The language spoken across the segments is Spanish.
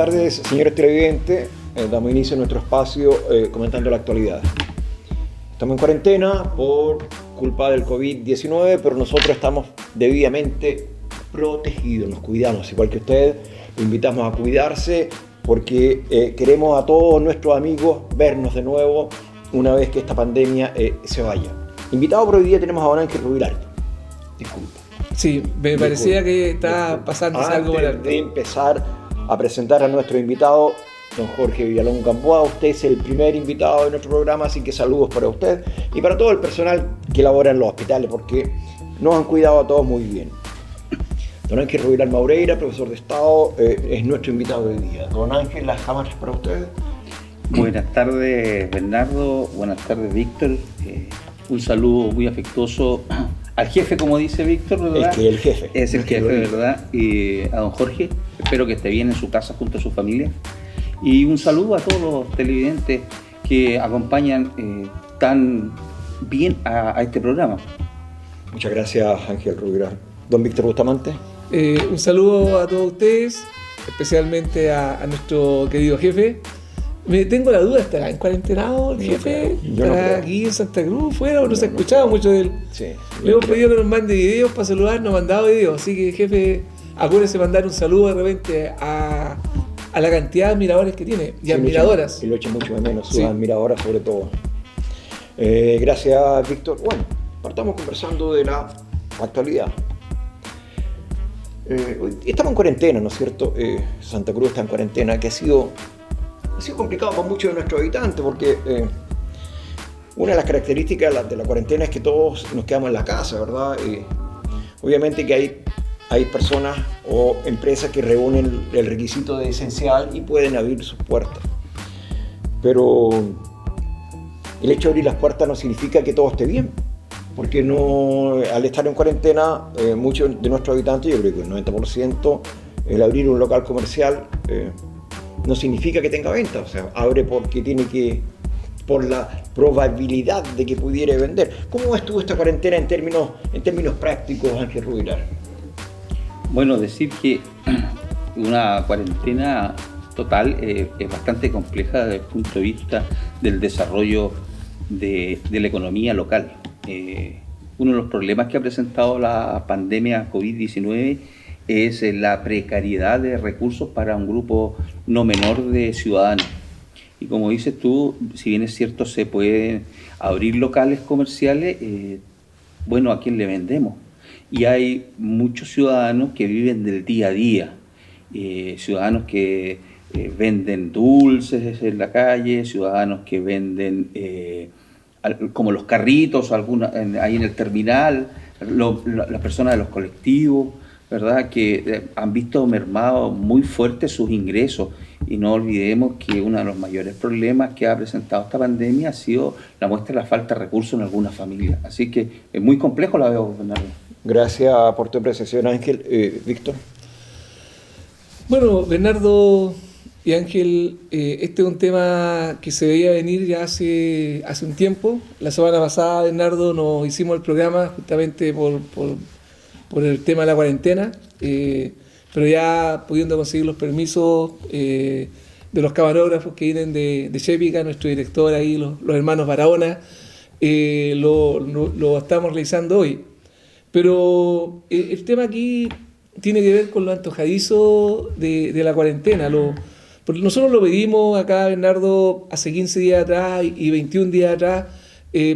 tardes, señores televidentes. Damos inicio a nuestro espacio comentando la actualidad. Estamos en cuarentena por culpa del COVID-19, pero nosotros estamos debidamente protegidos, nos cuidamos, igual que ustedes. Los invitamos a cuidarse porque queremos a todos nuestros amigos vernos de nuevo una vez que esta pandemia se vaya. Invitado por hoy día tenemos a don Ángel Rubilar. Disculpa. Sí, me parecía que estaba pasando algo por Antes de empezar a presentar a nuestro invitado, don Jorge Villalón Gamboa, usted es el primer invitado de nuestro programa, así que saludos para usted y para todo el personal que labora en los hospitales, porque nos han cuidado a todos muy bien. Don Ángel Rubilar Maureira, profesor de Estado, es nuestro invitado de hoy día. Don Ángel, las cámaras para usted. Buenas tardes, Bernardo. Buenas tardes, Víctor. Un saludo muy afectuoso al jefe, como dice Víctor, ¿verdad? El jefe. Es el jefe, ¿verdad? Y a don Jorge. Espero que esté bien en su casa junto a su familia. Y un saludo a todos los televidentes que acompañan tan bien a este programa. Muchas gracias, Ángel Rubilar. Don Víctor Bustamante. Un saludo a todos ustedes, especialmente a nuestro querido jefe. Me tengo la duda, ¿estará en cuarentenado el jefe? ¿Estará aquí en Santa Cruz, fuera? ¿O no se ha escuchado mucho de él? Sí, le hemos pedido que nos mande videos para saludar, nos ha mandado videos. Así que, jefe, acuérdese mandar un saludo de repente a la cantidad de admiradores que tiene y admiradoras. Y lo echa mucho de menos, sus admiradoras sobre todo. Gracias, Víctor. Bueno, partamos conversando de la actualidad. Estamos en cuarentena, ¿no es cierto? Santa Cruz está en cuarentena, que ha sido complicado para muchos de nuestros habitantes, porque una de las características de la cuarentena es que todos nos quedamos en la casa, ¿verdad? Obviamente que hay personas o empresas que reúnen el requisito de esencial y pueden abrir sus puertas. Pero el hecho de abrir las puertas no significa que todo esté bien, porque al estar en cuarentena, muchos de nuestros habitantes, yo creo que el 90%, el abrir un local comercial no significa que tenga venta, o sea, abre porque por la probabilidad de que pudiera vender. ¿Cómo estuvo esta cuarentena en términos prácticos, Ángel Rubilar? Bueno, decir que una cuarentena total es bastante compleja desde el punto de vista del desarrollo de la economía local. Uno de los problemas que ha presentado la pandemia COVID-19 es la precariedad de recursos para un grupo no menor de ciudadanos. Y como dices tú, si bien es cierto, se pueden abrir locales comerciales, bueno, ¿a quién le vendemos? Y hay muchos ciudadanos que viven del día a día, ciudadanos que venden dulces en la calle, ciudadanos que venden como los carritos ahí en el terminal, las personas de los colectivos, ¿verdad? Que han visto mermado muy fuerte sus ingresos. Y no olvidemos que uno de los mayores problemas que ha presentado esta pandemia ha sido la muestra de la falta de recursos en algunas familias. Así que es muy complejo, la veo, Bernardo. Gracias por tu apreciación, Ángel. Víctor. Bueno, Bernardo y Ángel, este es un tema que se veía venir ya hace un tiempo. La semana pasada, Bernardo, nos hicimos el programa justamente por el tema de la cuarentena, pero ya pudiendo conseguir los permisos de los camarógrafos que vienen de Chepica, nuestro director ahí, los hermanos Barahona, lo estamos realizando hoy. Pero el tema aquí tiene que ver con lo antojadizo de la cuarentena. Porque nosotros lo pedimos acá, Bernardo, hace 15 días atrás y 21 días atrás,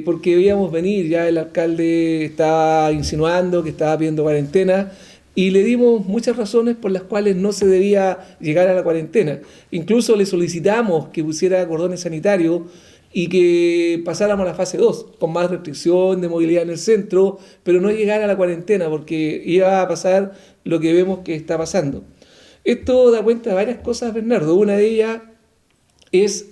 porque veíamos venir, ya el alcalde estaba insinuando que estaba pidiendo cuarentena y le dimos muchas razones por las cuales no se debía llegar a la cuarentena. Incluso le solicitamos que pusiera cordones sanitarios y que pasáramos a la fase 2, con más restricción de movilidad en el centro, pero no llegar a la cuarentena, porque iba a pasar lo que vemos que está pasando. Esto da cuenta de varias cosas, Bernardo. Una de ellas es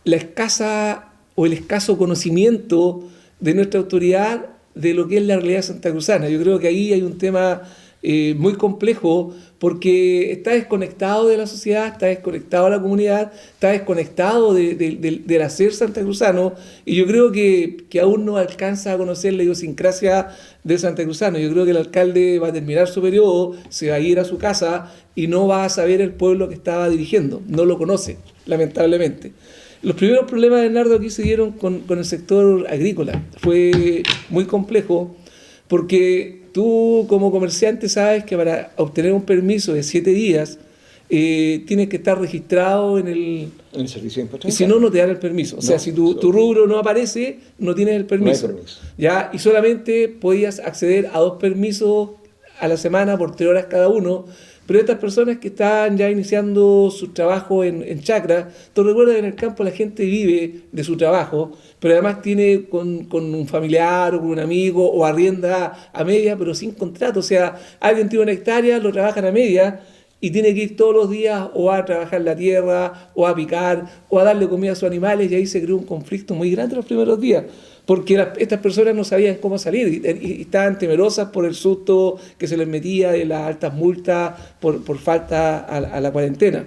la escasa o el escaso conocimiento de nuestra autoridad de lo que es la realidad santacruzana. Yo creo que ahí hay un tema muy complejo porque está desconectado de la sociedad, está desconectado de la comunidad, está desconectado del hacer santacruzano, y yo creo que aún no alcanza a conocer la idiosincrasia de santacruzano. Yo creo que el alcalde va a terminar su periodo, se va a ir a su casa y no va a saber el pueblo que estaba dirigiendo, no lo conoce, lamentablemente. Los primeros problemas de Bernardo aquí se dieron con el sector agrícola. Fue muy complejo porque tú como comerciante sabes que para obtener un permiso de 7 días tienes que estar registrado en el servicio de impuestos. Y si no, no te dan el permiso. O sea, si tu rubro no aparece, no tienes el permiso. No hay permiso. ¿Ya? Y solamente podías acceder a 2 permisos a la semana por 3 horas cada uno. Pero estas personas que están ya iniciando su trabajo en chacra, tú recuerdas que en el campo la gente vive de su trabajo, pero además tiene con un familiar o con un amigo o arrienda a media, pero sin contrato. O sea, alguien tiene 1 hectárea, lo trabajan a media y tiene que ir todos los días o a trabajar la tierra, o a picar, o a darle comida a sus animales, y ahí se creó un conflicto muy grande los primeros días, porque estas personas no sabían cómo salir y estaban temerosas por el susto que se les metía de las altas multas por falta a la cuarentena.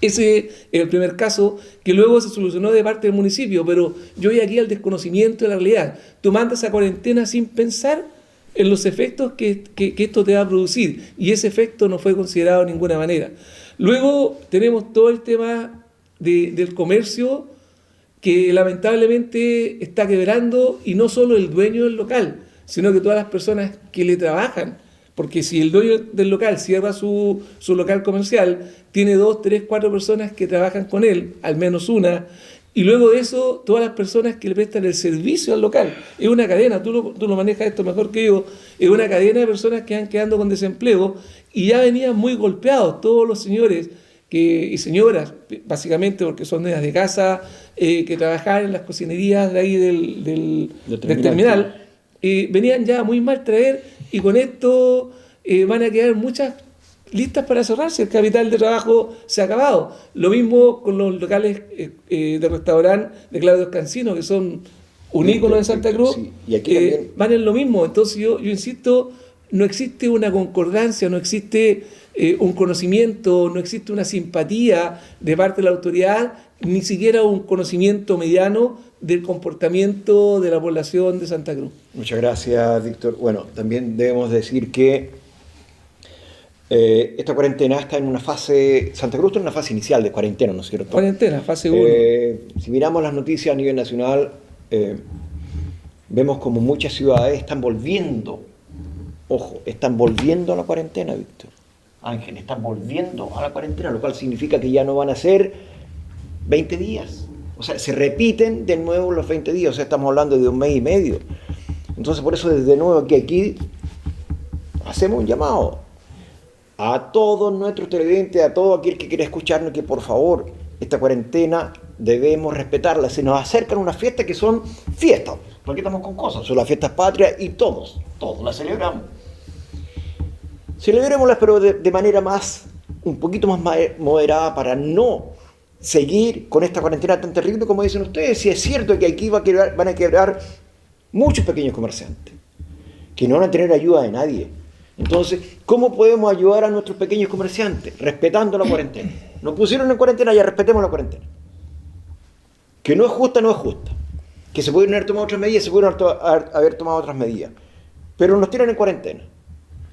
Ese es el primer caso, que luego se solucionó de parte del municipio, pero yo voy aquí al desconocimiento de la realidad. Tú mandas a cuarentena sin pensar en los efectos que esto te va a producir, y ese efecto no fue considerado de ninguna manera. Luego tenemos todo el tema del comercio, que lamentablemente está quebrando, y no solo el dueño del local, sino que todas las personas que le trabajan, porque si el dueño del local cierra su local comercial, tiene 2, 3, 4 personas que trabajan con él, al menos una, y luego de eso, todas las personas que le prestan el servicio al local. Es una cadena, tú lo manejas esto mejor que yo, es una cadena de personas que van quedando con desempleo, y ya venían muy golpeados todos los señores y señoras, básicamente porque son de casa, que trabajaban en las cocinerías de ahí del terminal, venían ya muy mal traer, y con esto van a quedar muchas listas para cerrarse. El capital de trabajo se ha acabado. Lo mismo con los locales de restaurante de Claudio Escancino, que son un ícono de Santa Cruz, sí. Y aquí también van en lo mismo. Entonces yo insisto, no existe una concordancia, no existe un conocimiento, no existe una simpatía de parte de la autoridad, ni siquiera un conocimiento mediano del comportamiento de la población de Santa Cruz. Muchas gracias, Víctor. Bueno, también debemos decir que esta cuarentena está en una fase, Santa Cruz está en una fase inicial de cuarentena, ¿no es cierto? Cuarentena, fase 1. Si miramos las noticias a nivel nacional, vemos como muchas ciudades están volviendo, ojo, están volviendo a la cuarentena, Víctor. Ángel, están volviendo a la cuarentena, lo cual significa que ya no van a ser 20 días. O sea, se repiten de nuevo los 20 días, o sea, estamos hablando de 1 mes y medio. Entonces, por eso, desde nuevo, que aquí hacemos un llamado a todos nuestros televidentes, a todo aquel que quiera escucharnos, que por favor, esta cuarentena debemos respetarla. Se nos acercan unas fiestas que son fiestas, porque estamos con cosas, son las fiestas patrias y todos las celebramos. Celebrémoslas, pero de manera un poquito más moderada, para no seguir con esta cuarentena tan terrible como dicen ustedes. Si es cierto que aquí van a quebrar muchos pequeños comerciantes, que no van a tener ayuda de nadie. Entonces, ¿cómo podemos ayudar a nuestros pequeños comerciantes? Respetando la cuarentena. Nos pusieron en cuarentena, ya respetemos la cuarentena. Que no es justa, no es justa. Que se pueden haber tomado otras medidas, se pueden haber tomado otras medidas. Pero nos tienen en cuarentena,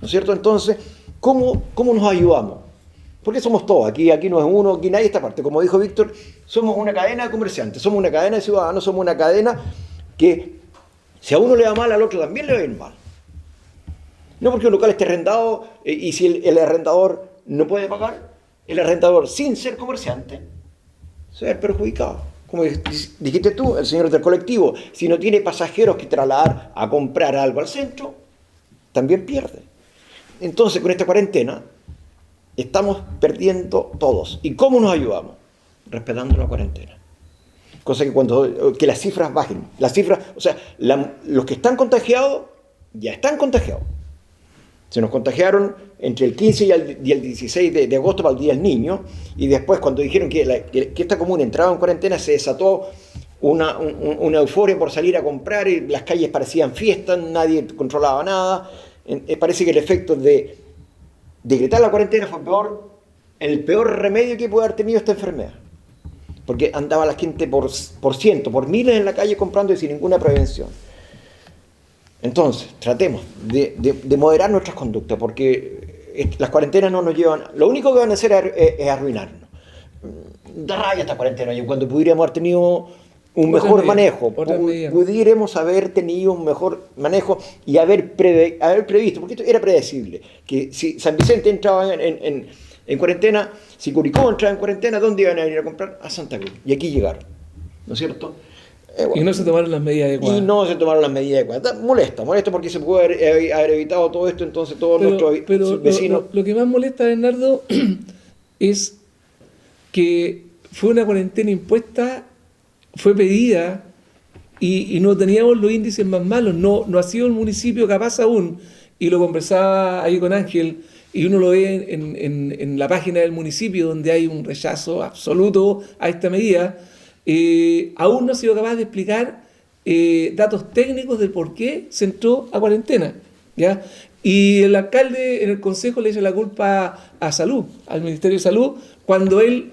¿no es cierto? Entonces, ¿cómo nos ayudamos? Porque somos todos, aquí no es uno, aquí nadie está aparte. Como dijo Víctor, somos una cadena de comerciantes, somos una cadena de ciudadanos, somos una cadena que si a uno le va mal, al otro también le va a ir mal. No porque un local esté arrendado y si el arrendador no puede pagar, el arrendador, sin ser comerciante, se ve perjudicado. Como dijiste tú, el señor del colectivo, si no tiene pasajeros que trasladar a comprar algo al centro, también pierde. Entonces, con esta cuarentena, estamos perdiendo todos. ¿Y cómo nos ayudamos? Respetando la cuarentena. Cosa que las cifras bajen. Las cifras, o sea, los que están contagiados, ya están contagiados. Se nos contagiaron entre el 15 y el 16 de agosto para el Día del Niño, y después cuando dijeron que esta comuna entraba en cuarentena, se desató una euforia por salir a comprar, y las calles parecían fiestas, nadie controlaba nada, parece que el efecto de decretar la cuarentena fue el peor remedio que puede haber tenido esta enfermedad. Porque andaba la gente por ciento, por miles en la calle comprando y sin ninguna prevención. Entonces, tratemos de moderar nuestras conductas, porque las cuarentenas no nos llevan... Lo único que van a hacer es arruinarnos. Da rabia esta cuarentena, y cuando pudiéramos haber tenido un mejor manejo, pudiéramos haber tenido un mejor manejo y haber previsto, porque esto era predecible, que si San Vicente entraba en cuarentena, si Curicó entraba en cuarentena, ¿dónde iban a ir a comprar? A Santa Cruz. Y aquí llegaron, ¿no es cierto? Bueno, y no se tomaron las medidas adecuadas. Y no se tomaron las medidas adecuadas. Molesta porque se puede haber evitado todo esto, entonces todos nuestros vecinos... Lo que más molesta, Bernardo, es que fue una cuarentena impuesta, fue pedida, y no teníamos los índices más malos. No ha sido el municipio capaz aún, y lo conversaba ahí con Ángel, y uno lo ve en la página del municipio, donde hay un rechazo absoluto a esta medida. Aún no ha sido capaz de explicar datos técnicos de por qué se entró a cuarentena, ¿ya? Y el alcalde en el consejo le echa la culpa a Salud, al Ministerio de Salud, cuando él,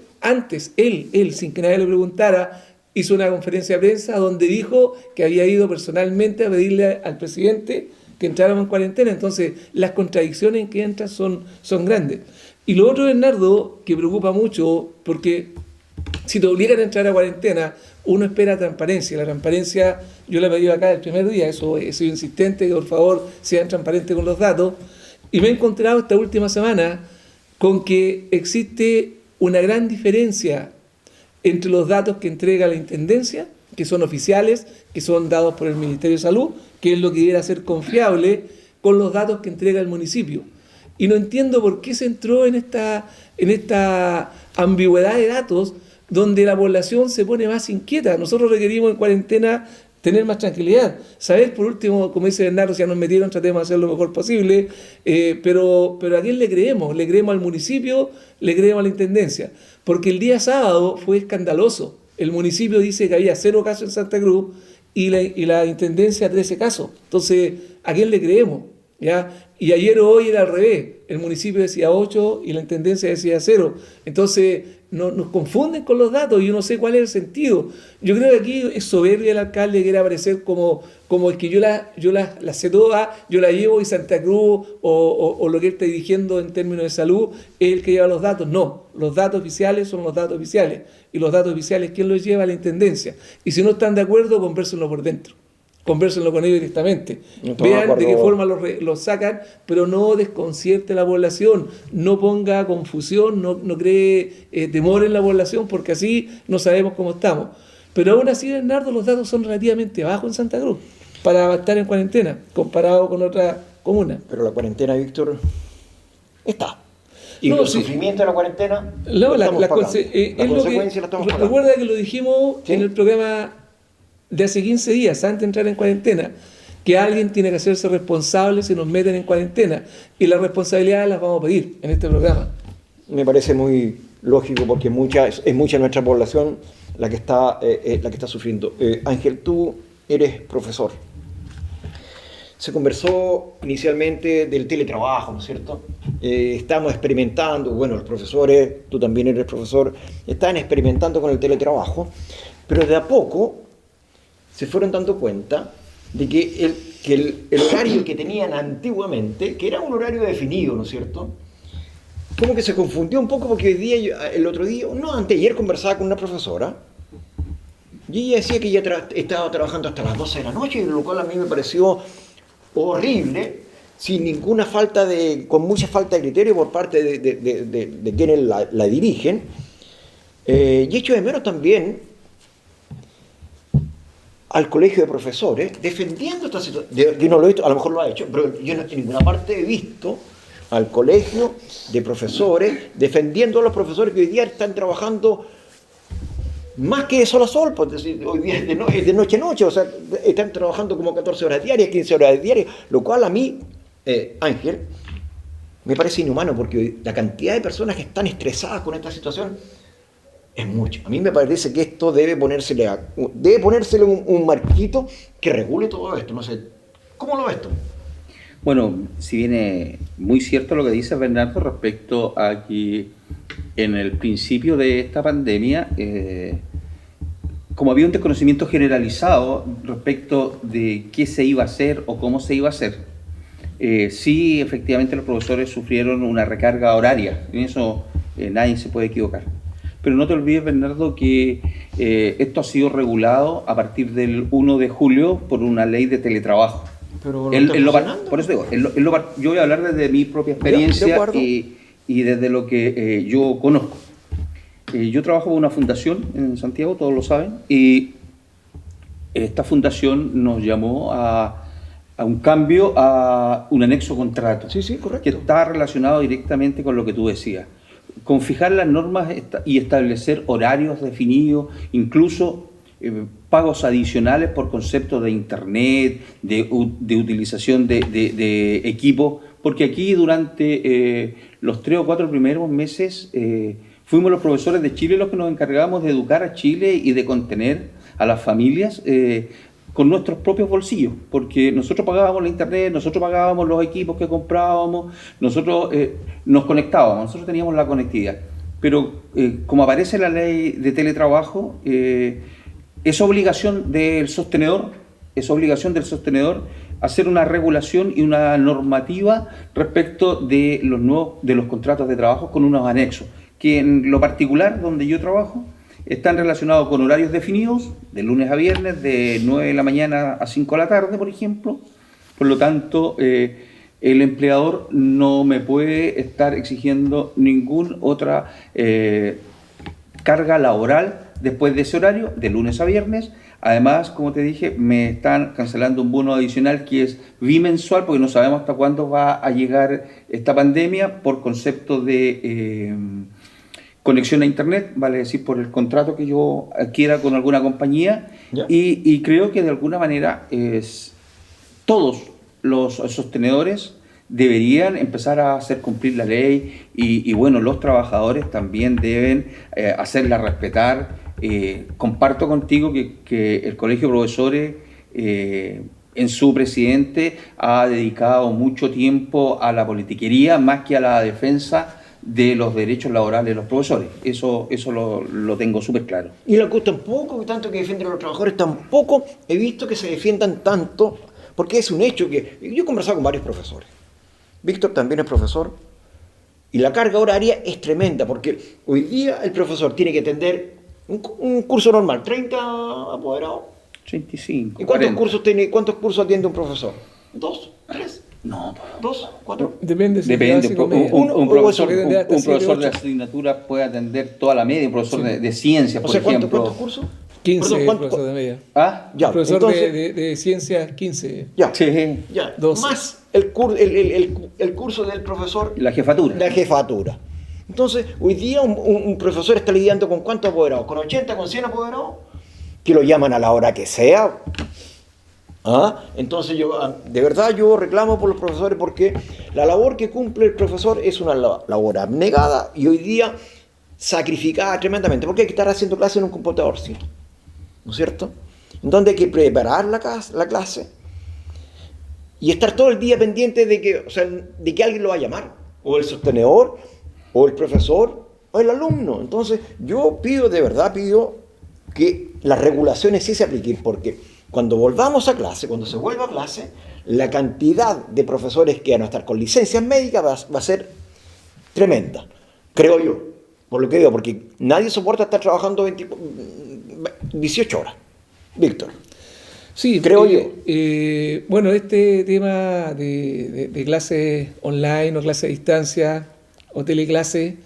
sin que nadie le preguntara, hizo una conferencia de prensa donde dijo que había ido personalmente a pedirle al presidente que entráramos en cuarentena. Entonces, las contradicciones en que entran son grandes. Y lo otro, Bernardo, que preocupa mucho, porque si te obligan a entrar a cuarentena, uno espera transparencia. La transparencia, yo la he pedido acá el primer día, eso he sido insistente, que por favor sean transparentes con los datos. Y me he encontrado esta última semana con que existe una gran diferencia entre los datos que entrega la Intendencia, que son oficiales, que son dados por el Ministerio de Salud, que es lo que debiera ser confiable, con los datos que entrega el municipio. Y no entiendo por qué se entró en esta ambigüedad de datos donde la población se pone más inquieta. Nosotros requerimos en cuarentena tener más tranquilidad. Saber, por último, como dice Bernardo, si ya nos metieron, tratemos de hacer lo mejor posible, pero ¿a quién le creemos? ¿Le creemos al municipio? ¿Le creemos a la Intendencia? Porque el día sábado fue escandaloso. El municipio dice que había 0 casos en Santa Cruz y la Intendencia 13 casos. Entonces, ¿a quién le creemos? ¿Ya? Y ayer o hoy era al revés. El municipio decía 8 y la Intendencia decía 0. Entonces, nos confunden con los datos y yo no sé cuál es el sentido. Yo creo que aquí es soberbia el alcalde, quiere aparecer como es que yo la sé toda, yo la llevo y Santa Cruz o lo que él está dirigiendo en términos de salud es el que lleva los datos. No, los datos oficiales son los datos oficiales. Y los datos oficiales, ¿quién los lleva? La Intendencia. Y si no están de acuerdo, convérsenlo por dentro. Convérsenlo con ellos directamente. Vean de qué forma los sacan, pero no desconcierte la población, no ponga confusión, no cree temor en la población, porque así no sabemos cómo estamos. Pero aún así, Bernardo, los datos son relativamente bajos en Santa Cruz para estar en cuarentena, comparado con otras comunas. Pero la cuarentena, Víctor, está. Y el sufrimiento de la cuarentena, la consecuencia la estamos pagando. Recuerda que lo dijimos en el programa de hace 15 días, antes de entrar en cuarentena, que alguien tiene que hacerse responsable si nos meten en cuarentena. Y las responsabilidades las vamos a pedir en este programa. Me parece muy lógico porque es mucha nuestra población la que está sufriendo. Ángel, tú eres profesor. Se conversó inicialmente del teletrabajo, ¿no es cierto? Estamos experimentando, bueno, los profesores, tú también eres profesor, están experimentando con el teletrabajo, pero de a poco se fueron dando cuenta de que el horario que tenían antiguamente, que era un horario definido, ¿no es cierto?, como que se confundió un poco porque anteayer conversaba con una profesora y ella decía que ella estaba trabajando hasta las 12 de la noche, lo cual a mí me pareció horrible, con mucha falta de criterio por parte de quienes la dirigen. Y echo de menos también al colegio de profesores defendiendo esta situación. Yo no lo he visto, a lo mejor lo ha hecho, pero yo en ninguna parte he visto al colegio de profesores defendiendo a los profesores que hoy día están trabajando más que de sol a sol, pues, hoy día es de noche a noche, o sea, están trabajando como 14 horas diarias, 15 horas diarias, lo cual a mí, Ángel, me parece inhumano porque la cantidad de personas que están estresadas con esta situación es mucho. A mí me parece que esto debe ponérsele un marquito que regule todo esto. No sé, ¿cómo lo ves tú? Bueno, si bien es muy cierto lo que dice Bernardo respecto a que en el principio de esta pandemia, como había un desconocimiento generalizado respecto de qué se iba a hacer o cómo se iba a hacer, sí, efectivamente los profesores sufrieron una recarga horaria, en eso nadie se puede equivocar. Pero no te olvides, Bernardo, que esto ha sido regulado a partir del 1 de julio por una ley de teletrabajo. Pero no está funcionando. Por eso digo, yo voy a hablar desde mi propia experiencia y desde lo que yo conozco. Yo trabajo con una fundación en Santiago, todos lo saben, y esta fundación nos llamó a un cambio, a un anexo contrato, Sí, correcto. que está relacionado directamente con lo que tú decías. Con fijar las normas y establecer horarios definidos, incluso pagos adicionales por concepto de internet, de utilización de equipos, porque aquí durante los 3 o 4 primeros meses fuimos los profesores de Chile los que nos encargábamos de educar a Chile y de contener a las familias con nuestros propios bolsillos, porque nosotros pagábamos la internet, nosotros pagábamos los equipos que comprábamos, nosotros nos conectábamos, nosotros teníamos la conectividad. Pero como aparece la ley de teletrabajo, es obligación del sostenedor hacer una regulación y una normativa respecto de los contratos de trabajo con unos anexos, que en lo particular donde yo trabajo están relacionados con horarios definidos, de lunes a viernes, de 9 de la mañana a 5 de la tarde, por ejemplo. Por lo tanto, el empleador no me puede estar exigiendo ninguna otra carga laboral después de ese horario, de lunes a viernes. Además, como te dije, me están cancelando un bono adicional que es bimensual, porque no sabemos hasta cuándo va a llegar esta pandemia, por concepto de conexión a internet, vale decir, por el contrato que yo adquiera con alguna compañía. Y creo que de alguna manera todos los sostenedores deberían empezar a hacer cumplir la ley y bueno, los trabajadores también deben hacerla respetar. Comparto contigo que el Colegio de Profesores en su presidente ha dedicado mucho tiempo a la politiquería más que a la defensa de los derechos laborales de los profesores. Eso lo tengo súper claro. Y la CUT tampoco, tanto que defienden a los trabajadores, tampoco he visto que se defiendan tanto, porque es un hecho que... Yo he conversado con varios profesores. Víctor también es profesor, y la carga horaria es tremenda, porque hoy día el profesor tiene que atender un curso normal, 30 apoderados. 35, ¿Y cuántos 40. cuántos cursos atiende un profesor? ¿2? ¿3? No, ¿2? ¿4? Depende. depende. Un profesor de ocho. asignatura puede atender toda la media, un profesor de ciencias, O por sea, ejemplo. ¿cuántos cursos? 15, Perdón, profesor de media. ¿Ah? Ya, Profesor entonces, de ciencias, 15. ya, Sí. ya. 12. Más el curso del profesor, La jefatura. la jefatura. Entonces, hoy día un profesor está lidiando con ¿cuántos apoderados? ¿Con 80, con 100 apoderados? Que lo llaman a la hora que sea. ¿Ah? Entonces, de verdad yo reclamo por los profesores, porque la labor que cumple el profesor es una labor abnegada y hoy día sacrificada tremendamente, porque hay que estar haciendo clase en un computador, ¿sí? ¿No es cierto? En donde hay que preparar la clase y estar todo el día pendiente de que alguien lo va a llamar, o el sostenedor, o el profesor, o el alumno. Entonces, yo de verdad pido que las regulaciones sí se apliquen, porque cuando volvamos a clase, cuando se vuelva a clase, la cantidad de profesores que van a estar con licencias médicas va a ser tremenda, creo yo, por lo que digo, porque nadie soporta estar trabajando 18 horas. Víctor. Sí, creo yo. Bueno, este tema de clases online o clases a distancia o teleclase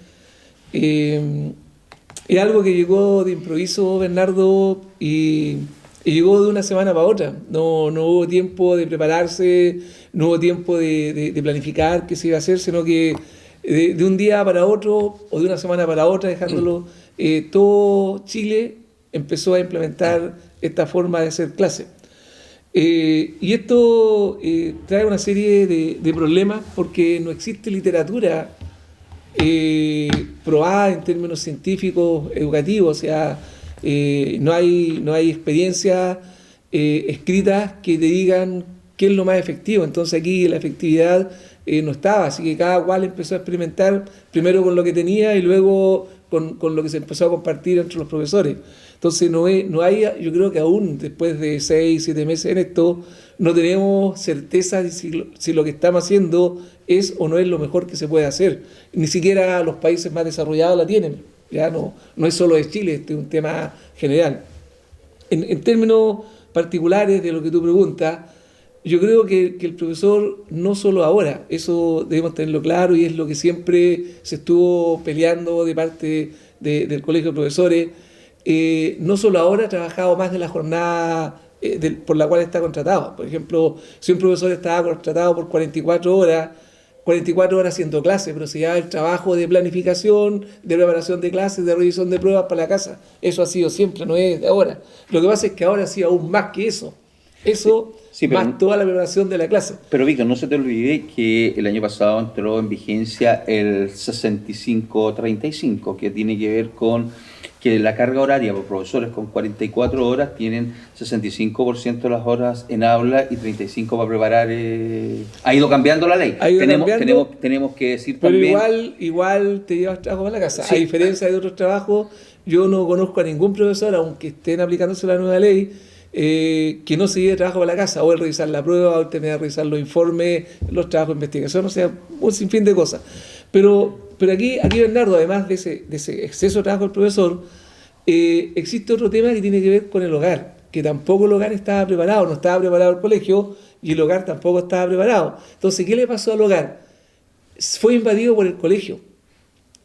es algo que llegó de improviso, Bernardo, y llegó de una semana para otra. No hubo tiempo de prepararse, no hubo tiempo de planificar qué se iba a hacer, sino que de un día para otro o de una semana para otra, dejándolo, todo Chile empezó a implementar esta forma de hacer clase. Y esto trae una serie de problemas, porque no existe literatura probada en términos científicos, educativos. O sea, no hay experiencias escritas que te digan qué es lo más efectivo. Entonces aquí la efectividad no estaba, así que cada cual empezó a experimentar primero con lo que tenía y luego con lo que se empezó a compartir entre los profesores. Entonces no hay, yo creo que aún después de 6, 7 meses en esto, no tenemos certeza de si lo que estamos haciendo es o no es lo mejor que se puede hacer. Ni siquiera los países más desarrollados la tienen. Ya no es solo de Chile, este es un tema general. En términos particulares de lo que tú preguntas, yo creo que el profesor, no solo ahora, eso debemos tenerlo claro y es lo que siempre se estuvo peleando de parte del Colegio de Profesores, no solo ahora ha trabajado más de la jornada por la cual está contratado. Por ejemplo, si un profesor estaba contratado por 44 horas haciendo clases, pero se lleva el trabajo de planificación, de preparación de clases, de revisión de pruebas para la casa. Eso ha sido siempre, no es de ahora. Lo que pasa es que ahora ha sido aún más que eso. Sí, más toda la preparación de la clase. Pero Víctor, no se te olvide que el año pasado entró en vigencia el 65-35, que tiene que ver con que la carga horaria por profesores con 44 horas tienen 65% de las horas en aula y 35% para preparar. Ha ido cambiando la ley. Tenemos que decir pero también... Pero igual te llevas trabajo para la casa. Sí. A diferencia de otros trabajos, yo no conozco a ningún profesor, aunque estén aplicándose la nueva ley, que no se lleve trabajo para la casa, o el revisar la prueba, o el tener que revisar los informes, los trabajos de investigación, o sea, un sinfín de cosas. Pero aquí Bernardo, además de ese exceso de trabajo del profesor, existe otro tema que tiene que ver con el hogar, que tampoco el hogar estaba preparado, no estaba preparado el colegio, y el hogar tampoco estaba preparado. Entonces, ¿qué le pasó al hogar? Fue invadido por el colegio.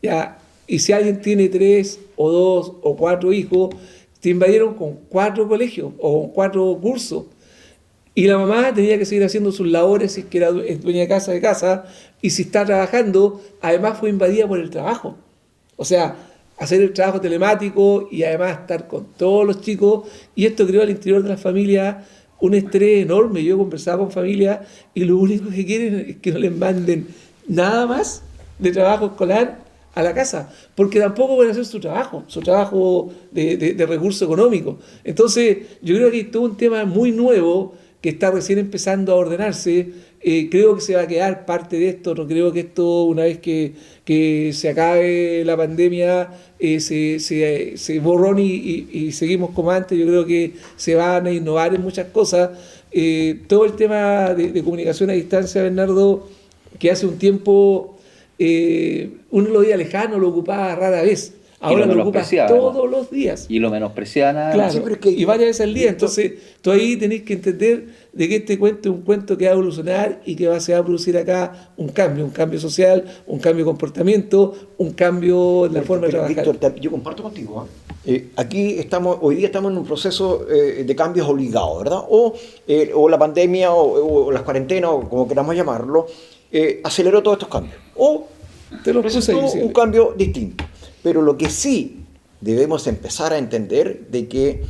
¿Ya? Y si alguien tiene 3 o 2 o 4 hijos, te invadieron con 4 colegios o con 4 cursos. Y la mamá tenía que seguir haciendo sus labores si es que era dueña de casa, y si está trabajando, además fue invadida por el trabajo. O sea, hacer el trabajo telemático y además estar con todos los chicos, y esto creó al interior de la familia un estrés enorme. Yo he conversado con familias y lo único que quieren es que no les manden nada más de trabajo escolar a la casa, porque tampoco pueden hacer su trabajo de recurso económico. Entonces, yo creo que hay todo un tema muy nuevo que está recién empezando a ordenarse. Creo que se va a quedar parte de esto, no creo que esto, una vez que se acabe la pandemia, se borrón y seguimos como antes. Yo creo que se van a innovar en muchas cosas. Todo el tema de comunicación a distancia, Bernardo, que hace un tiempo uno lo veía lejano, lo ocupaba rara vez. Ahora lo ocupas todos los días. Y lo menospreciaba nada. Claro, sí, y varias veces al día. Entonces, tú ahí tenés que entender de que este cuento es un cuento que va a evolucionar y que se va a producir acá un cambio social, un cambio de comportamiento, un cambio en la forma de trabajar. Víctor, yo comparto contigo. Aquí hoy día estamos en un proceso de cambios obligados, ¿verdad? O la pandemia o las cuarentenas, o como queramos llamarlo, aceleró todos estos cambios. O presentó un cambio distinto. Pero lo que sí debemos empezar a entender de que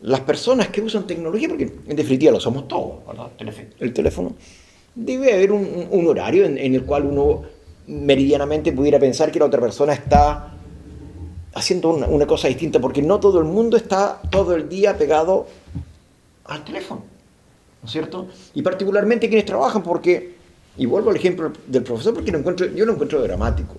las personas que usan tecnología, porque en definitiva lo somos todos, ¿verdad? El teléfono, debe haber un horario en el cual uno meridianamente pudiera pensar que la otra persona está haciendo una cosa distinta, porque no todo el mundo está todo el día pegado al teléfono, ¿no es cierto? Y particularmente quienes trabajan, porque, y vuelvo al ejemplo del profesor, porque yo lo encuentro dramático.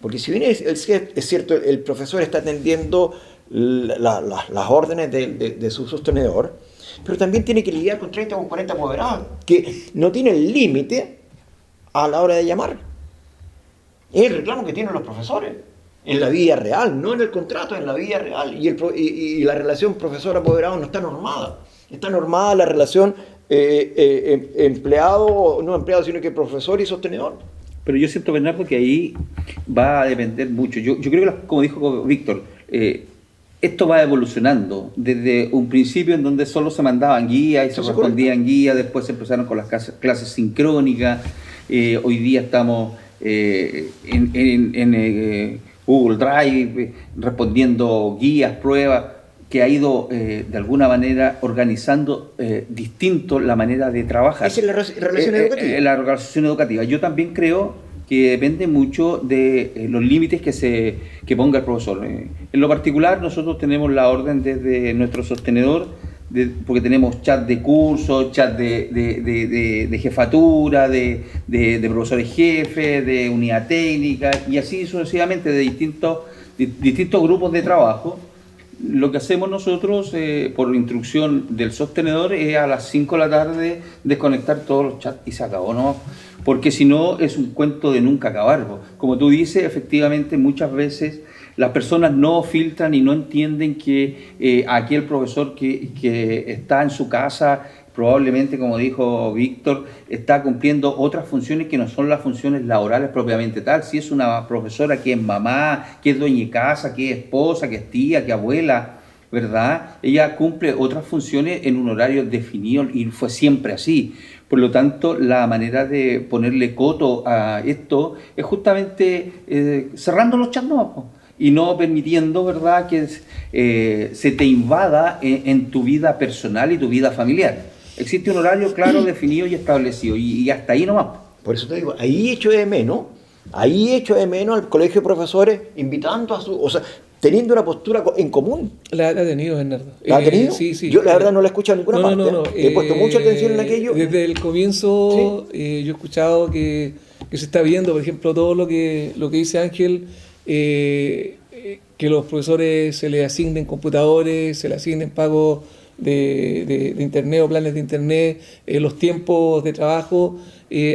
Porque si bien es cierto, el profesor está atendiendo las órdenes de su sostenedor, pero también tiene que lidiar con 30 o 40 apoderados que no tienen límite a la hora de llamar. Es el reclamo que tienen los profesores en la vida real, no en el contrato, en la vida real. Y la relación profesor-apoderado no está normada. Está normada la relación empleado, no empleado, sino que profesor y sostenedor. Pero yo siento, Bernardo, que ahí va a depender mucho. Yo creo que, como dijo Víctor, esto va evolucionando desde un principio en donde solo se mandaban guías y se respondían guías, después se empezaron con las clases sincrónicas, hoy día estamos en Google Drive respondiendo guías, pruebas, que ha ido de alguna manera organizando distinto la manera de trabajar. Esa es la relación educativa. La relación educativa. Yo también creo que depende mucho de los límites que ponga el profesor. En lo particular, nosotros tenemos la orden desde nuestro sostenedor porque tenemos chat de cursos, chat de jefatura, de profesores jefes, de unidad técnica, y así sucesivamente de distintos grupos de trabajo. Lo que hacemos nosotros, por instrucción del sostenedor, es a las 5 de la tarde desconectar todos los chats y se acabó, ¿no? Porque si no es un cuento de nunca acabar. Como tú dices, efectivamente muchas veces las personas no filtran y no entienden que aquí el profesor que está en su casa, probablemente, como dijo Víctor, está cumpliendo otras funciones que no son las funciones laborales propiamente tal. Si es una profesora que es mamá, que es dueña de casa, que es esposa, que es tía, que es abuela, ¿verdad? Ella cumple otras funciones en un horario definido y fue siempre así. Por lo tanto, la manera de ponerle coto a esto es justamente cerrando los chats, ¿no? Y no permitiendo, ¿verdad?, que se te invada en tu vida personal y tu vida familiar. Existe un horario claro, definido y establecido, y hasta ahí nomás. Por eso te digo, ahí echo de menos al colegio de profesores invitando a o sea, teniendo una postura en común. La ha tenido, Bernardo. ¿La ha tenido? Sí, sí. Yo la verdad no la he escuchado en ninguna parte. No. He puesto mucha atención en aquello. Desde el comienzo, ¿Sí? yo he escuchado que se está viendo, por ejemplo, todo lo que dice Ángel, que los profesores se les asignen computadores, se les asignen pagos de internet o planes de internet, los tiempos de trabajo,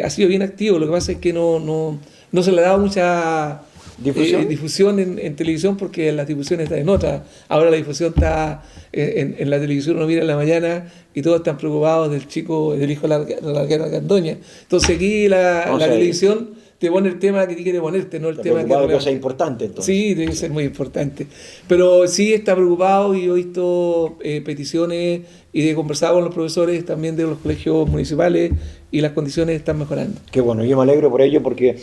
ha sido bien activo. Lo que pasa es que no se le ha dado mucha difusión en televisión, porque la difusión está en otra. Ahora la difusión está en la televisión, uno mira en la mañana y todos están preocupados del hijo de la larguera Candoña. Entonces aquí la televisión te pone el tema que quiere ponerte, no el tema que... Preocupado de cosas importantes, entonces. Sí, debe ser muy importante. Pero sí está preocupado, y he visto peticiones y he conversado con los profesores también de los colegios municipales, y las condiciones están mejorando. Qué bueno, yo me alegro por ello, porque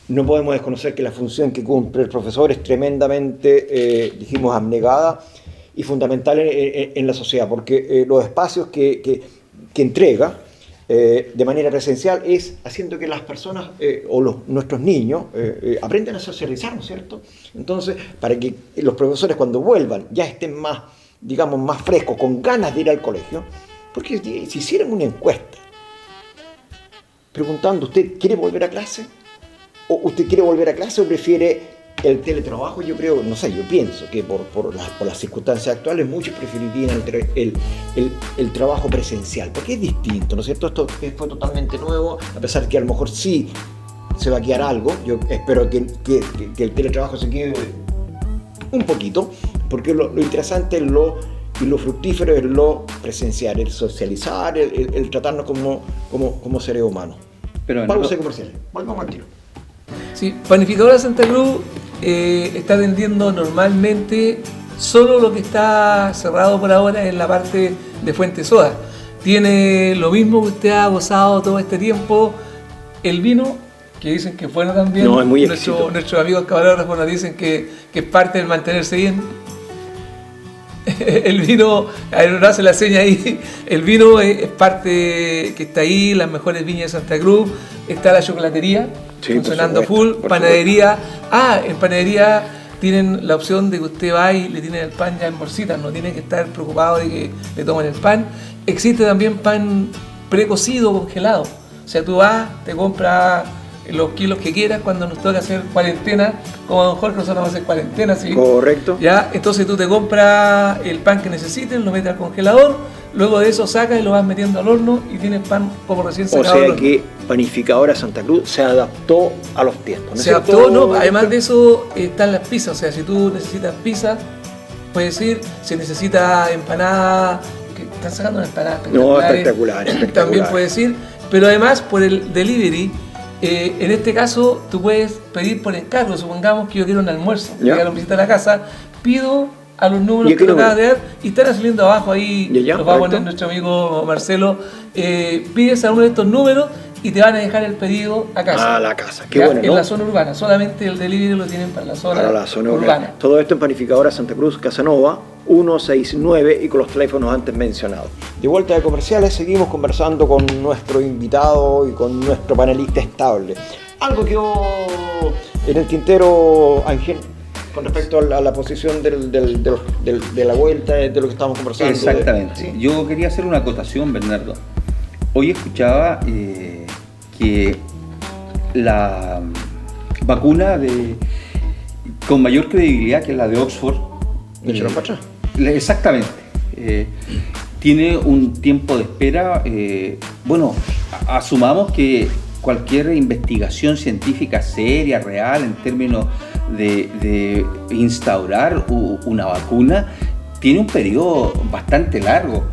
no podemos desconocer que la función que cumple el profesor es tremendamente, dijimos, abnegada y fundamental en la sociedad, porque los espacios que entrega de manera presencial es haciendo que las personas nuestros niños aprendan a socializar, ¿no es cierto? Entonces, para que los profesores cuando vuelvan ya estén más, digamos, más frescos, con ganas de ir al colegio, porque si hicieran una encuesta preguntando, ¿usted quiere volver a clase? ¿O usted quiere volver a clase o prefiere el teletrabajo? Yo creo, no sé, yo pienso que por las circunstancias actuales muchos preferirían el trabajo presencial, porque es distinto, ¿no es cierto? Esto fue totalmente nuevo, a pesar de que a lo mejor sí se va a quedar algo. Yo espero que el teletrabajo se quede un poquito, porque lo interesante y lo fructífero es lo presencial, el socializar, el tratarnos como seres humanos. Pausa comercial, volvamos al tiro. Sí, Panificadora Santa Cruz está vendiendo normalmente solo lo que está cerrado por ahora en la parte de Fuente Soda. Tiene lo mismo que usted ha gozado todo este tiempo, el vino, que dicen que es bueno también. No, es muy exquisito. Nuestros amigos camarógrafos nos dicen que es parte del mantenerse bien. El vino, a ver, no hace la seña ahí, el vino es parte que está ahí, las mejores viñas de Santa Cruz, está la chocolatería, sí, funcionando full, panadería. En panadería tienen la opción de que usted va y le tienen el pan ya en bolsitas, no tiene que estar preocupado de que le tomen el pan. Existe también pan precocido, congelado, o sea, tú vas, te compras los kilos que quieras. Cuando nos toca hacer cuarentena, como a don Jorge, nosotros vamos a hacer cuarentena, ¿sí? Correcto. Ya, entonces tú te compras el pan que necesites, lo metes al congelador, luego de eso sacas y lo vas metiendo al horno y tienes pan como recién sacado. O sea que Panificadora Santa Cruz se adaptó a los tiempos, ¿no? Se adaptó, no, además de eso están las pizzas, o sea, si tú necesitas pizza, puedes ir, si necesitas empanada, que están sacando una empanada espectacular. También puedes ir, pero además por el delivery. En este caso, tú puedes pedir por encargo. Supongamos que yo quiero un almuerzo, llegaron visita a la casa, pido a los números que lo acabas de dar y están saliendo abajo ahí, los va a poner nuestro amigo Marcelo. Pides a uno de estos números y te van a dejar el pedido a casa. A la casa, qué bueno, ¿no? En la zona urbana, solamente el delivery lo tienen para la zona urbana. Todo esto en Panificadora Santa Cruz, Casanova 169, y con los teléfonos antes mencionados. De vuelta de comerciales, seguimos conversando con nuestro invitado y con nuestro panelista estable. Algo que en el tintero, Ángel. con respecto a la posición de la vuelta, de lo que estamos conversando. Exactamente. ¿Sí? Yo quería hacer una acotación, Bernardo. Hoy escuchaba que la vacuna con mayor credibilidad, que es la de Oxford, ¿Echaron para atrás? exactamente, tiene un tiempo de espera. Bueno, asumamos que cualquier investigación científica seria, real, en términos de instaurar una vacuna, tiene un periodo bastante largo.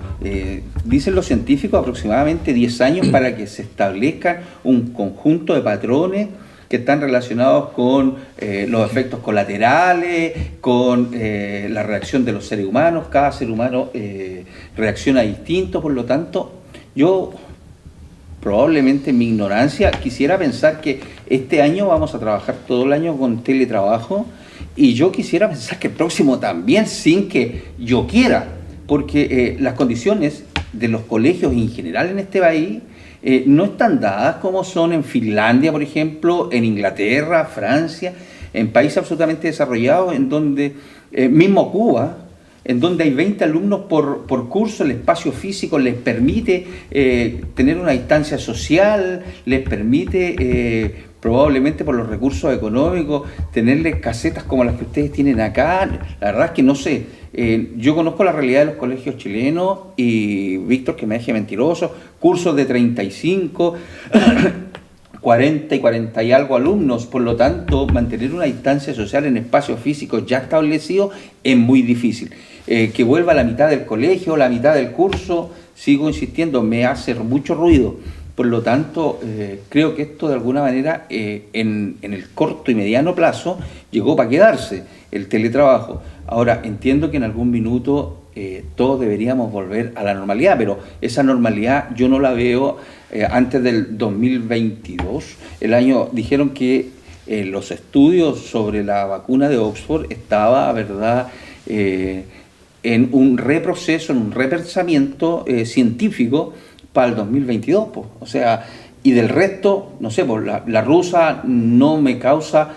Dicen los científicos aproximadamente 10 años para que se establezca un conjunto de patrones que están relacionados con los efectos colaterales, con la reacción de los seres humanos. Cada ser humano reacciona distinto, por lo tanto, yo probablemente en mi ignorancia quisiera pensar que este año vamos a trabajar todo el año con teletrabajo, y yo quisiera pensar que el próximo también, sin que yo quiera, porque las condiciones de los colegios en general en este país no están dadas como son en Finlandia, por ejemplo, en Inglaterra, Francia, en países absolutamente desarrollados, en donde, mismo Cuba, en donde hay 20 alumnos por curso, el espacio físico les permite tener una distancia social, les permite, probablemente por los recursos económicos, tenerles casetas como las que ustedes tienen acá. La verdad es que no sé. Yo conozco la realidad de los colegios chilenos, y Víctor, que me deje mentiroso, cursos de 35, 40 y 40 y algo alumnos. Por lo tanto, mantener una distancia social en espacios físicos ya establecidos es muy difícil. Que vuelva a la mitad del colegio, la mitad del curso, sigo insistiendo, me hace mucho ruido. Por lo tanto, creo que esto de alguna manera en el corto y mediano plazo llegó para quedarse, el teletrabajo. Ahora, entiendo que en algún minuto todos deberíamos volver a la normalidad, pero esa normalidad yo no la veo antes del 2022. Dijeron que los estudios sobre la vacuna de Oxford estaba, ¿verdad?, en un reproceso, en un repensamiento científico para el 2022, pues. O sea, y del resto, no sé, pues la rusa no me causa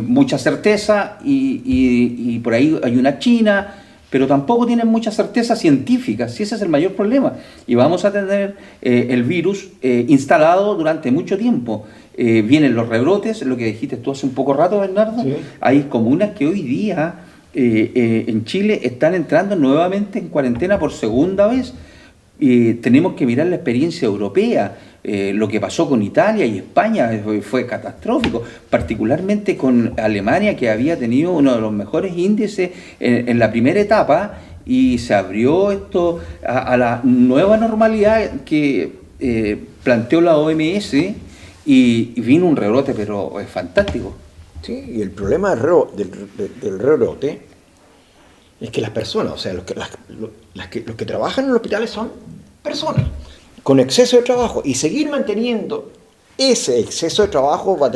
mucha certeza, y por ahí hay una china, pero tampoco tienen mucha certeza científica, si ese es el mayor problema. Y vamos a tener el virus instalado durante mucho tiempo. Vienen los rebrotes, lo que dijiste tú hace un poco rato, Bernardo. Sí. Hay comunas que hoy día en Chile están entrando nuevamente en cuarentena por segunda vez. Tenemos que mirar la experiencia europea. Lo que pasó con Italia y España fue catastrófico, particularmente con Alemania, que había tenido uno de los mejores índices en la primera etapa, y se abrió esto a la nueva normalidad que planteó la OMS, y vino un rebrote, pero es fantástico. Sí, y el problema del rebrote es que las personas, o sea, los que trabajan en los hospitales son personas con exceso de trabajo, y seguir manteniendo ese exceso de trabajo vamos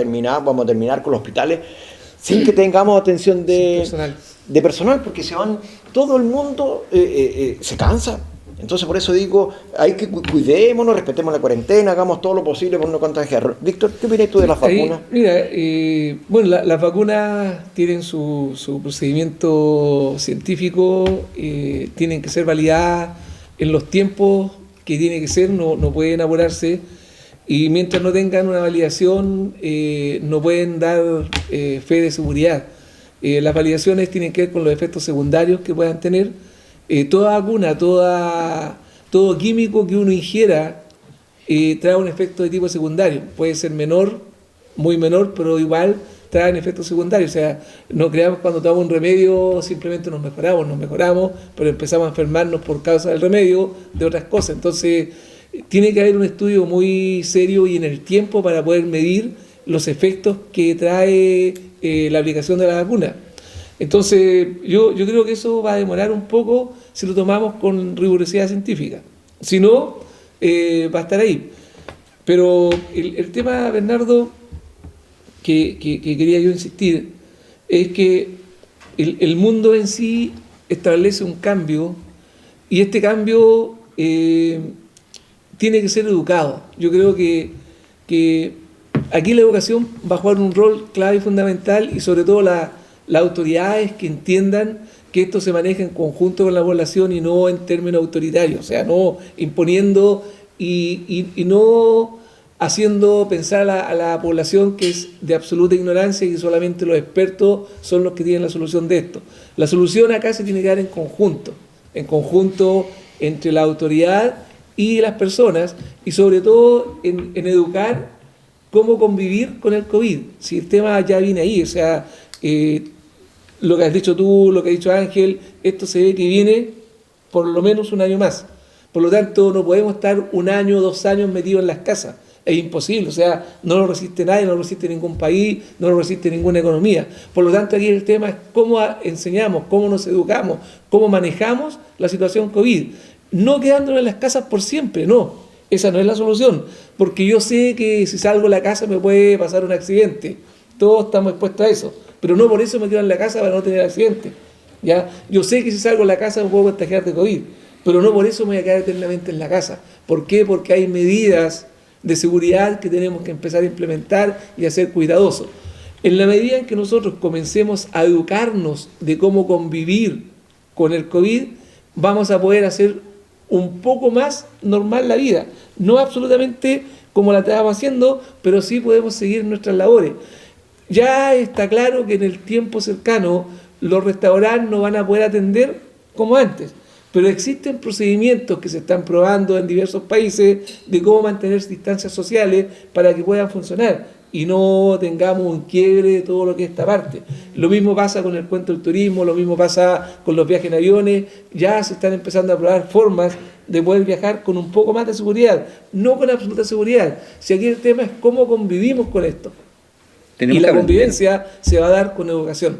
a terminar con los hospitales sin que tengamos atención de personal, porque todo el mundo se cansa. Entonces, por eso digo, hay que cuidémonos, respetemos la cuarentena, hagamos todo lo posible por no contagiar. Víctor, ¿qué opinas tú de las vacunas? Mira, bueno, las vacunas tienen su procedimiento científico, tienen que ser validadas en los tiempos que tiene que ser, no pueden apurarse, y mientras no tengan una validación no pueden dar fe de seguridad. Las validaciones tienen que ver con los efectos secundarios que puedan tener. Toda vacuna, todo químico que uno ingiera trae un efecto de tipo secundario. Puede ser menor, muy menor, pero igual traen efectos secundarios. O sea, no creamos cuando tomamos un remedio simplemente nos mejoramos, pero empezamos a enfermarnos por causa del remedio, de otras cosas. Entonces, tiene que haber un estudio muy serio y en el tiempo para poder medir los efectos que trae la aplicación de la vacuna. Entonces, yo creo que eso va a demorar un poco si lo tomamos con rigurosidad científica. Si no, va a estar ahí. Pero el tema, Bernardo, que quería yo insistir, es que el mundo en sí establece un cambio, y este cambio tiene que ser educado. Yo creo que aquí la educación va a jugar un rol clave y fundamental, y sobre todo la las autoridades que entiendan que esto se maneja en conjunto con la población y no en términos autoritarios, o sea, no imponiendo y no haciendo pensar a la población que es de absoluta ignorancia y que solamente los expertos son los que tienen la solución de esto. La solución acá se tiene que dar en conjunto entre la autoridad y las personas, y sobre todo en educar cómo convivir con el COVID. Si el tema ya viene ahí, o sea, lo que has dicho tú, lo que ha dicho Ángel, esto se ve que viene por lo menos un año más. Por lo tanto, no podemos estar 1 año, 2 años metidos en las casas. Es imposible, o sea, no lo resiste nadie, no lo resiste ningún país, no lo resiste ninguna economía. Por lo tanto, aquí el tema es cómo enseñamos, cómo nos educamos, cómo manejamos la situación COVID. No quedándonos en las casas por siempre, no. Esa no es la solución, porque yo sé que si salgo de la casa me puede pasar un accidente. Todos estamos expuestos a eso, pero no por eso me quedo en la casa para no tener accidente. ¿Ya? Yo sé que si salgo de la casa me puedo contagiar de COVID, pero no por eso me voy a quedar eternamente en la casa. ¿Por qué? Porque hay medidas de seguridad que tenemos que empezar a implementar y a ser cuidadosos. En la medida en que nosotros comencemos a educarnos de cómo convivir con el COVID, vamos a poder hacer un poco más normal la vida. No absolutamente como la estábamos haciendo, pero sí podemos seguir nuestras labores. Ya está claro que en el tiempo cercano los restaurantes no van a poder atender como antes, pero existen procedimientos que se están probando en diversos países de cómo mantener distancias sociales para que puedan funcionar y no tengamos un quiebre de todo lo que es esta parte. Lo mismo pasa con el cuento del turismo, lo mismo pasa con los viajes en aviones. Ya se están empezando a probar formas de poder viajar con un poco más de seguridad, no con absoluta seguridad. Si aquí el tema es cómo convivimos con esto. Y la convivencia se va a dar con educación.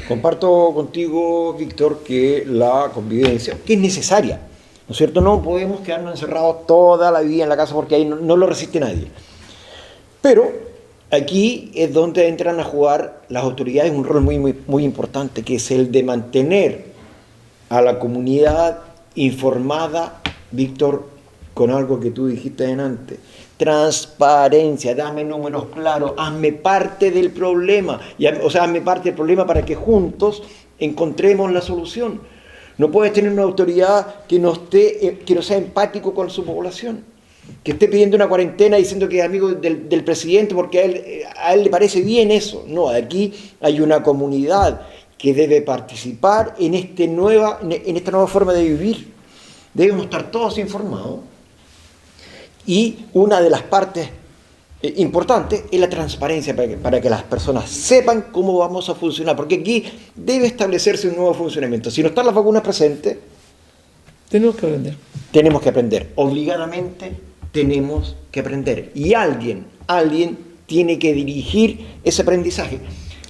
Comparto contigo, Víctor, que la convivencia, que es necesaria, ¿no es cierto? No podemos quedarnos encerrados toda la vida en la casa porque ahí no lo resiste nadie. Pero aquí es donde entran a jugar las autoridades un rol muy importante, que es el de mantener a la comunidad informada, Víctor, con algo que tú dijiste antes. Transparencia, dame números claros, hazme parte del problema, hazme parte del problema para que juntos encontremos la solución. No puedes tener una autoridad que no sea empático con su población, que esté pidiendo una cuarentena diciendo que es amigo del presidente porque a él le parece bien eso. No, aquí hay una comunidad que debe participar en esta nueva forma de vivir. Debemos estar todos informados. Y una de las partes importantes es la transparencia para que las personas sepan cómo vamos a funcionar, porque aquí debe establecerse un nuevo funcionamiento. Si no están las vacunas presentes, tenemos que aprender. Tenemos que aprender. Obligadamente tenemos que aprender. Y alguien tiene que dirigir ese aprendizaje.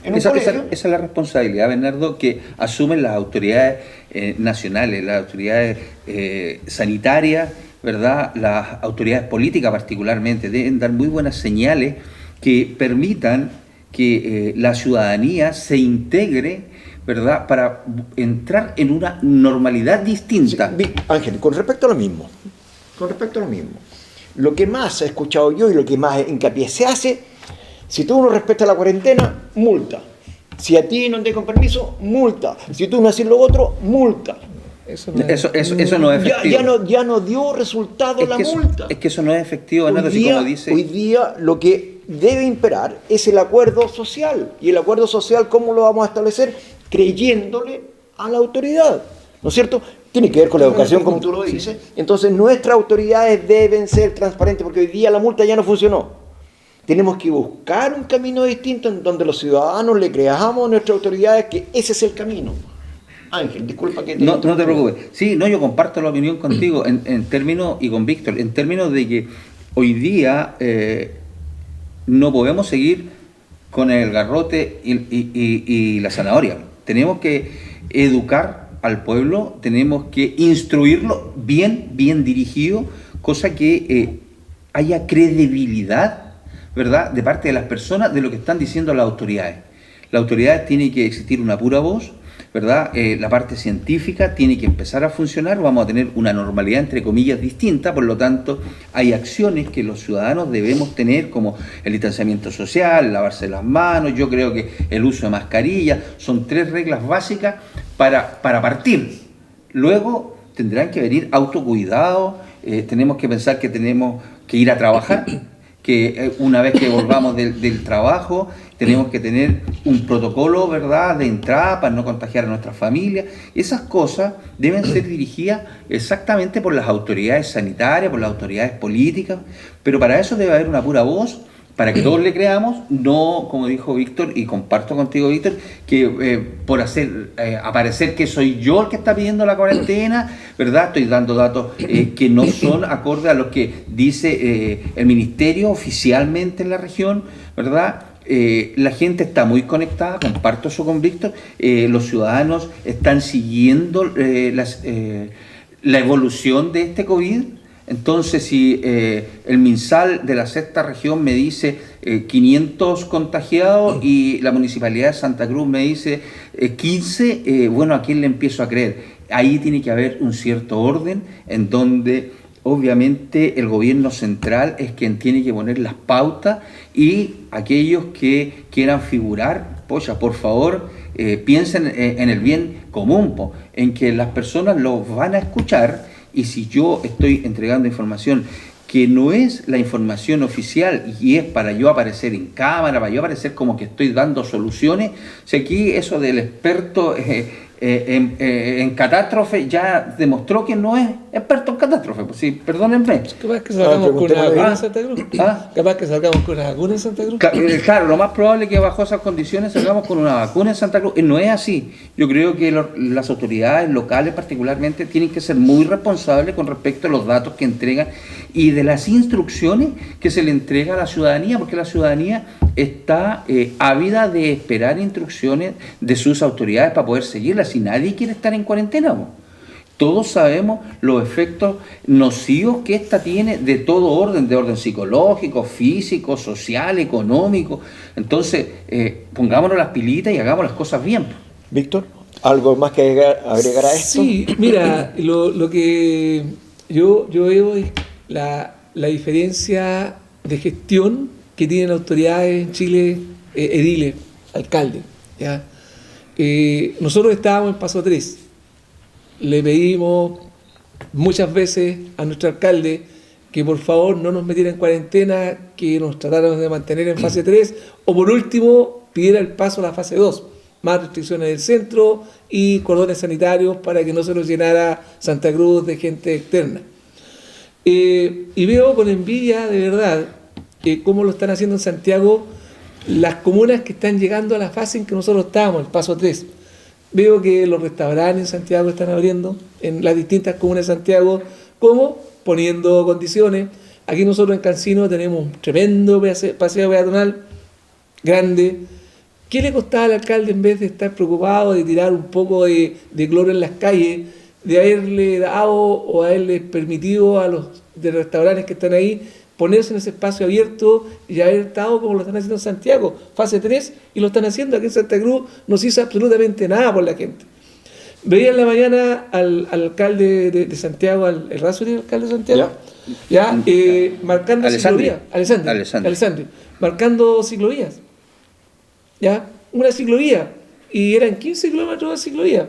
Esa es la responsabilidad, Bernardo, que asumen las autoridades nacionales, las autoridades sanitarias, ¿verdad? Las autoridades políticas particularmente deben dar muy buenas señales que permitan que la ciudadanía se integre, ¿verdad?, para entrar en una normalidad distinta. Sí, Ángel, con respecto a lo mismo, lo que más he escuchado yo y lo que más hincapié se hace, si tú no respetas la cuarentena, multa. Si a ti no te con permiso, multa. Si tú no haces lo otro, multa. Eso no es efectivo. Ya no dio resultado la multa. Es que eso no es efectivo, Bernardo, así como dice. Hoy día lo que debe imperar es el acuerdo social. Y el acuerdo social, ¿cómo lo vamos a establecer? Creyéndole a la autoridad, ¿no es cierto? Tiene que ver con la educación, como tú lo dices. Entonces nuestras autoridades deben ser transparentes, porque hoy día la multa ya no funcionó. Tenemos que buscar un camino distinto en donde los ciudadanos le creamos a nuestras autoridades que ese es el camino. Ángel, disculpa que te... No te preocupes. Sí, yo comparto la opinión contigo en términos, y con Víctor, en términos de que hoy día no podemos seguir con el garrote y la zanahoria. Tenemos que educar al pueblo, tenemos que instruirlo bien dirigido, cosa que haya credibilidad, ¿verdad?, de parte de las personas de lo que están diciendo las autoridades. Las autoridades tienen que existir una pura voz, ¿verdad? La parte científica tiene que empezar a funcionar, vamos a tener una normalidad entre comillas distinta, por lo tanto hay acciones que los ciudadanos debemos tener como el distanciamiento social, lavarse las manos, yo creo que el uso de mascarilla, son 3 reglas básicas para partir. Luego tendrán que venir autocuidados, tenemos que pensar que tenemos que ir a trabajar, que una vez que volvamos del trabajo tenemos que tener un protocolo, ¿verdad?, de entrada para no contagiar a nuestras familias. Esas cosas deben ser dirigidas exactamente por las autoridades sanitarias, por las autoridades políticas, pero para eso debe haber una pura voz, para que todos le creamos, no, como dijo Víctor, y comparto contigo, Víctor, que por hacer aparecer que soy yo el que está pidiendo la cuarentena, ¿verdad? Estoy dando datos que no son acorde a lo que dice el ministerio oficialmente en la región, ¿verdad? La gente está muy conectada, comparto eso con Víctor, los ciudadanos están siguiendo la evolución de este COVID. Entonces, si el MinSal de la 6ª región me dice 500 contagiados y la Municipalidad de Santa Cruz me dice 15, bueno, ¿a quién le empiezo a creer? Ahí tiene que haber un cierto orden en donde obviamente el gobierno central es quien tiene que poner las pautas, y aquellos que quieran figurar, pocha, por favor, piensen en el bien común, en que las personas los van a escuchar. Y si yo estoy entregando información que no es la información oficial y es para yo aparecer en cámara, para yo aparecer como que estoy dando soluciones, si aquí eso del experto en catástrofe ya demostró que no es experto en catástrofe, pues sí, perdónenme. Capaz que salgamos con una vacuna en Santa Cruz. Capaz que salgamos con una vacuna en Santa Cruz. Claro, lo más probable es que bajo esas condiciones salgamos con una vacuna en Santa Cruz. No es así. Yo creo que las autoridades locales particularmente tienen que ser muy responsables con respecto a los datos que entregan y de las instrucciones que se le entrega a la ciudadanía, porque la ciudadanía está ávida de esperar instrucciones de sus autoridades para poder seguirlas, si nadie quiere estar en cuarentena. Todos sabemos los efectos nocivos que esta tiene de todo orden, de orden psicológico, físico, social, económico. Entonces, pongámonos las pilitas y hagamos las cosas bien. Víctor, ¿algo más que agregar a esto? Sí, mira, lo que yo veo es la diferencia de gestión que tienen autoridades en Chile, ediles, alcaldes, ¿ya? Nosotros estábamos en paso 3. Le pedimos muchas veces a nuestro alcalde que por favor no nos metiera en cuarentena, que nos tratáramos de mantener en fase 3, o por último pidiera el paso a la fase 2, más restricciones del centro y cordones sanitarios para que no se nos llenara Santa Cruz de gente externa. Y veo con envidia, de verdad, cómo lo están haciendo en Santiago las comunas que están llegando a la fase en que nosotros estábamos, el paso 3. Veo que los restaurantes en Santiago están abriendo, en las distintas comunas de Santiago, como poniendo condiciones. Aquí nosotros en Cancino tenemos un tremendo paseo peatonal, grande. ¿Qué le costaba al alcalde, en vez de estar preocupado de tirar un poco de cloro en las calles, de haberle dado o haberle permitido a los de restaurantes que están ahí ponerse en ese espacio abierto y haber estado como lo están haciendo en Santiago, fase 3, y lo están haciendo aquí en Santa Cruz? No se hizo absolutamente nada por la gente. Veía en la mañana al alcalde de Santiago, el Razo, el alcalde de Santiago, marcando ciclovías, Alessandri, marcando ciclovías, ¿ya? Una ciclovía, y eran 15 kilómetros de ciclovía.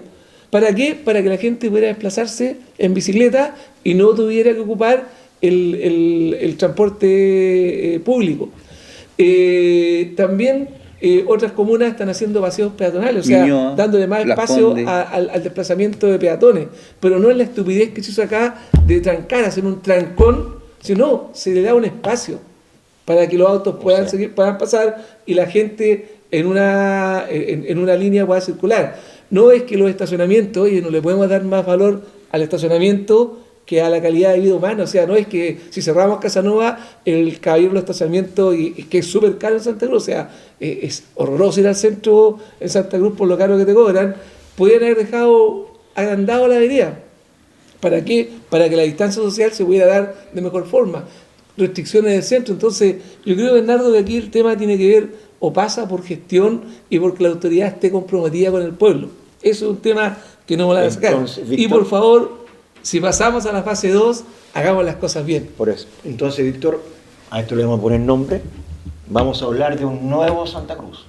¿Para qué? Para que la gente pudiera desplazarse en bicicleta y no tuviera que ocupar el transporte público. También otras comunas están haciendo paseos peatonales, o sea, Ñuñoa, dándole más espacio al desplazamiento de peatones, pero no es la estupidez que se hizo acá de trancar, hacer un trancón, sino se le da un espacio para que los autos puedan pasar y la gente en una línea pueda circular. No es que los estacionamientos, oye, no le podemos dar más valor al estacionamiento que a la calidad de vida humana. O sea, no es que si cerramos Casanova, el caballero del estacionamiento, y que es súper caro en Santa Cruz, o sea, es horroroso ir al centro en Santa Cruz por lo caro que te cobran, podrían haber dejado agrandado la avenida. ¿Para qué? Para que la distancia social se pudiera dar de mejor forma. Restricciones del centro. Entonces, yo creo, Bernardo, que aquí el tema tiene que ver o pasa por gestión y porque la autoridad esté comprometida con el pueblo. Eso es un tema que no me la van a sacar. Entonces, Y Víctor, por favor, si pasamos a la fase 2, hagamos las cosas bien. por eso. Entonces, Víctor, a esto le vamos a poner nombre. Vamos a hablar de un nuevo Santa Cruz.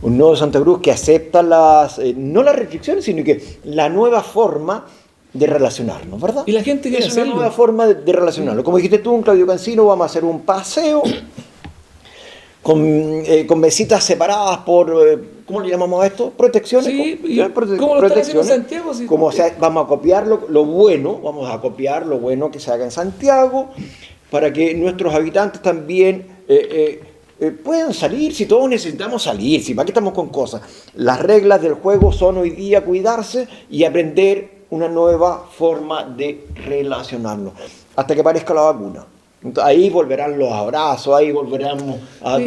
Un nuevo Santa Cruz que acepta no las restricciones, sino que la nueva forma de relacionarnos, ¿verdad? Y la gente quiere es una hacerlo. nueva forma de relacionarlo. Como dijiste tú, en Claudio Cancino, vamos a hacer un paseo con mesitas separadas por, ¿cómo le llamamos a esto? Protecciones. Sí, y ¿Ya? ¿cómo lo está haciendo Santiago? Sí. Como vamos a copiar lo bueno, vamos a copiar lo bueno que se haga en Santiago, para que nuestros habitantes también puedan salir, si todos necesitamos salir, si para qué estamos con cosas. Las reglas del juego son hoy día cuidarse y aprender una nueva forma de relacionarnos, hasta que aparezca la vacuna. Entonces, ahí volverán los abrazos, ahí volverán a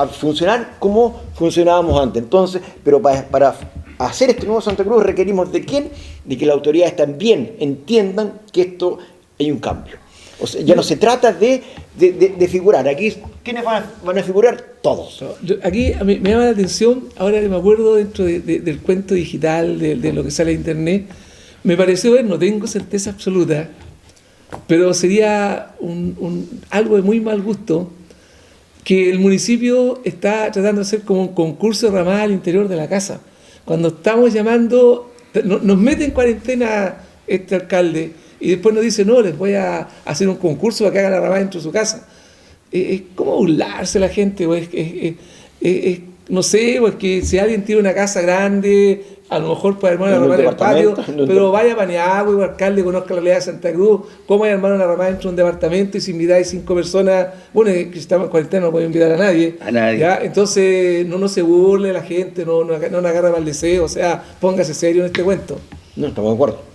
funcionar como funcionábamos antes. Entonces, pero para hacer este nuevo Santa Cruz requerimos ¿de quién? De que las autoridades también entiendan que esto hay un cambio. O sea, ya no se trata de figurar. Aquí, ¿quiénes van a figurar? Todos. Aquí a mí me llama la atención, ahora que me acuerdo dentro del cuento digital, de lo que sale en internet, me pareció ver, no tengo certeza absoluta, pero sería algo de muy mal gusto que el municipio está tratando de hacer como un concurso de ramada al interior de la casa. Cuando estamos llamando, nos mete en cuarentena este alcalde y después nos dice, no, les voy a hacer un concurso para que hagan la ramada dentro de su casa. Es como burlarse la gente, o no sé, o es que si alguien tiene una casa grande, a lo mejor puede armar una ramada en el patio, pero vaya a Paniagua, y el alcalde conozca la realidad de Santa Cruz, ¿cómo hay armar una ramada dentro de un departamento y si invitáis 5 personas? Bueno, que estamos en cuarentena, no podemos invitar a nadie. ¿Ya? Entonces, no se burle la gente, no agarra mal deseo, o sea, póngase serio en este cuento. No, estamos de acuerdo.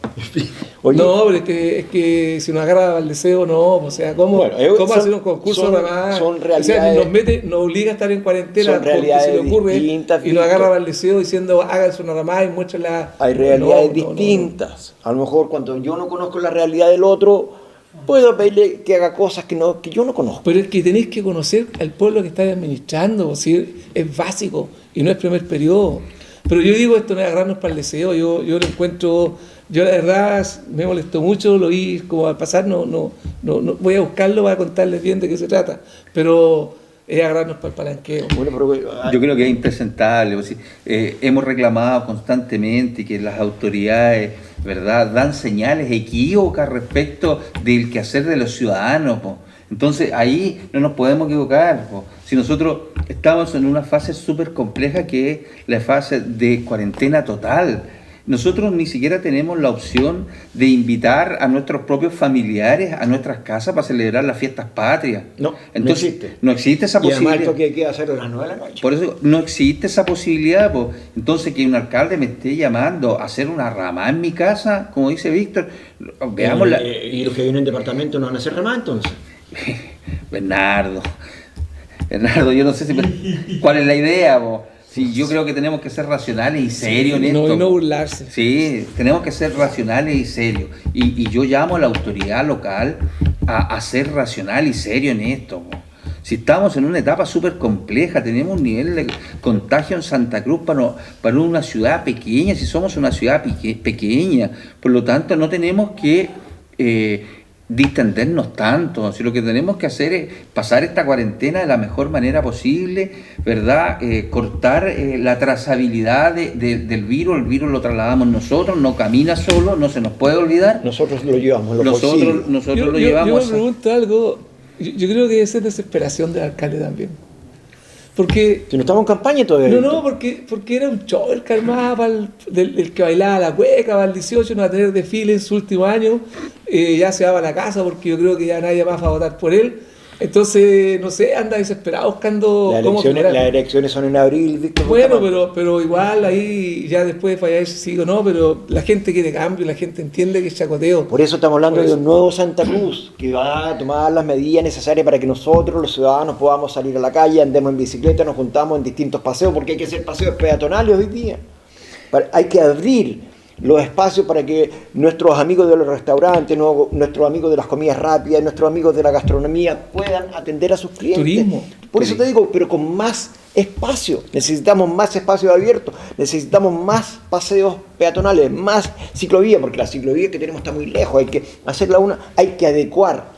Oye, no, pero es que si nos agarra al deseo, no, o sea, ¿cómo hacer un concurso de ramada? Son realidades, o sea, nos obliga a estar en cuarentena porque se le ocurre y nos agarra al deseo diciendo háganse una ramada y muéstrenla. Hay realidades distintas. A lo mejor cuando yo no conozco la realidad del otro, puedo pedirle que haga cosas que yo no conozco. Pero es que tenéis que conocer al pueblo que estáis administrando, ¿sí? Es básico y no es primer periodo. Pero yo digo, esto no es agarrarnos para el deseo, yo lo encuentro, yo la verdad me molestó mucho, lo vi como al pasar, no voy a buscarlo para contarles bien de qué se trata, pero es agarrarnos para el palanqueo. Bueno, pero, yo creo que es impresentable, hemos reclamado constantemente que las autoridades, ¿verdad?, dan señales equívocas respecto del quehacer de los ciudadanos, Entonces ahí no nos podemos equivocar. Si nosotros estamos en una fase súper compleja que es la fase de cuarentena total, nosotros ni siquiera tenemos la opción de invitar a nuestros propios familiares a nuestras casas para celebrar las fiestas patrias. No, entonces, no existe. No existe esa posibilidad. Y además esto que hacer a las 9 de la noche. Por eso no existe esa posibilidad. Entonces que un alcalde me esté llamando a hacer una ramada en mi casa, como dice Víctor, veamos ¿Y los que vienen en departamento no van a hacer ramada entonces? Bernardo, yo no sé cuál es la idea, Sí, yo creo que tenemos que ser racionales y serios en esto. No burlarse. Sí, tenemos que ser racionales y serios. Y yo llamo a la autoridad local a ser racional y serio en esto. Si estamos en una etapa súper compleja, tenemos un nivel de contagio en Santa Cruz para una ciudad pequeña, si somos una ciudad pequeña. Por lo tanto, no tenemos que distendernos tanto. Si lo que tenemos que hacer es pasar esta cuarentena de la mejor manera posible, ¿verdad? Cortar la trazabilidad del virus. El virus lo trasladamos nosotros, no camina solo, no se nos puede olvidar. Nosotros lo llevamos en los bolsillos. Nosotros lo llevamos. Yo me pregunto algo, yo creo que esa es desesperación del alcalde también. Porque, si no estamos en campaña todavía. No, porque era un show el que armaba, el que bailaba la cueca, para el 18, no va a tener desfile en su último año, ya se va a la casa porque yo creo que ya nadie más va a votar por él. Entonces, no sé, anda desesperado buscando las elecciones son en abril, Víctor. Bueno, pero igual ahí ya después de fallar sí o no, pero la gente quiere cambio, la gente entiende que es chacoteo. Por eso estamos hablando de un nuevo Santa Cruz, que va a tomar las medidas necesarias para que nosotros, los ciudadanos, podamos salir a la calle, andemos en bicicleta, nos juntamos en distintos paseos, porque hay que hacer paseos peatonales hoy día. Hay que abrir los espacios para que nuestros amigos de los restaurantes, nuestros amigos de las comidas rápidas, nuestros amigos de la gastronomía puedan atender a sus clientes. Turismo. Por eso te digo, pero con más espacio, necesitamos más espacio abierto, necesitamos más paseos peatonales, más ciclovía, porque la ciclovía que tenemos está muy lejos, hay que hacerla hay que adecuar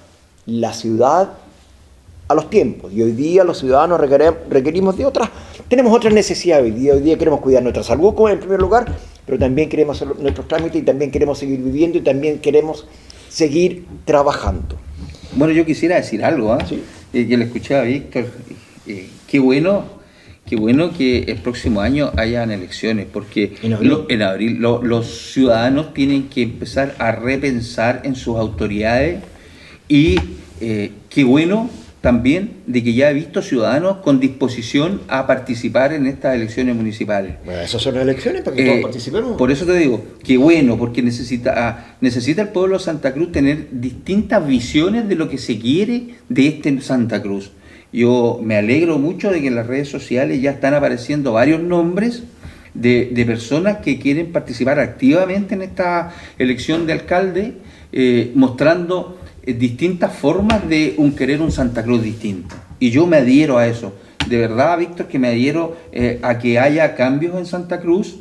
la ciudad a los tiempos. Y hoy día los ciudadanos requerimos tenemos otras necesidades. Hoy día queremos cuidar nuestra salud como en primer lugar, pero también queremos hacer nuestros trámites y también queremos seguir viviendo y también queremos seguir trabajando. Bueno, yo quisiera decir algo, ¿eh? Sí. Que le escuché a Víctor. Qué bueno que el próximo año hayan elecciones, porque en abril los ciudadanos tienen que empezar a repensar en sus autoridades y qué bueno también de que ya he visto ciudadanos con disposición a participar en estas elecciones municipales. Bueno, esas son las elecciones para que todos participemos. Por eso te digo, qué bueno, porque necesita el pueblo de Santa Cruz tener distintas visiones de lo que se quiere de este Santa Cruz. Yo me alegro mucho de que en las redes sociales ya están apareciendo varios nombres de personas que quieren participar activamente en esta elección de alcalde, mostrando distintas formas de querer un Santa Cruz distinto. Y yo me adhiero a eso. De verdad, Víctor, que me adhiero a que haya cambios en Santa Cruz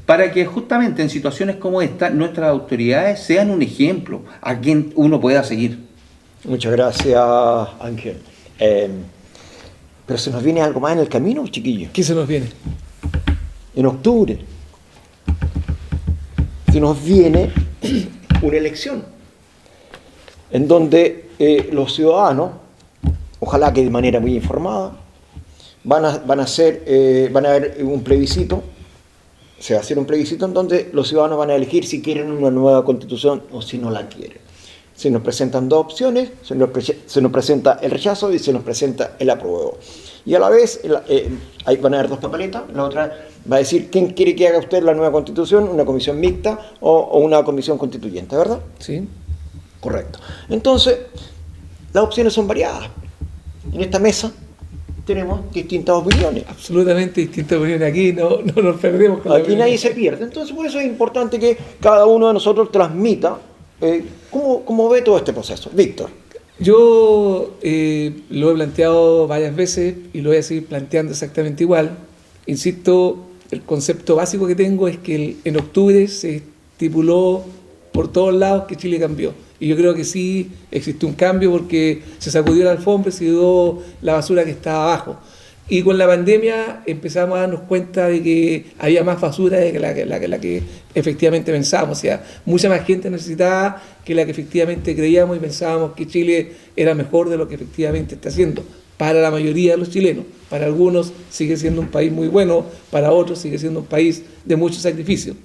para que justamente en situaciones como esta nuestras autoridades sean un ejemplo a quien uno pueda seguir. Muchas gracias, Ángel. Pero se nos viene algo más en el camino, chiquillos. ¿Qué se nos viene? En octubre se nos viene una elección en donde los ciudadanos, ojalá que de manera muy informada, van a haber un plebiscito, se va a hacer un plebiscito en donde los ciudadanos van a elegir si quieren una nueva constitución o si no la quieren. Se nos presentan dos opciones, se nos presenta el rechazo y se nos presenta el apruebo. Y a la vez ahí van a haber dos papeletas, la otra va a decir quién quiere que haga usted la nueva constitución, una comisión mixta o una comisión constituyente, ¿verdad? Sí. Correcto. Entonces, las opciones son variadas. En esta mesa tenemos distintas opiniones. Absolutamente distintas opiniones. Aquí no nos perdemos con Aquí nadie se pierde. Entonces, por eso es importante que cada uno de nosotros transmita cómo ve todo este proceso. Víctor. Yo lo he planteado varias veces y lo voy a seguir planteando exactamente igual. Insisto, el concepto básico que tengo es que en octubre se estipuló por todos lados que Chile cambió. Y yo creo que sí existe un cambio porque se sacudió la alfombra y se dio la basura que estaba abajo. Y con la pandemia empezamos a darnos cuenta de que había más basura de la que efectivamente pensábamos. O sea, mucha más gente necesitaba que la que efectivamente creíamos y pensábamos que Chile era mejor de lo que efectivamente está haciendo. Para la mayoría de los chilenos. Para algunos sigue siendo un país muy bueno, para otros sigue siendo un país de mucho sacrificio.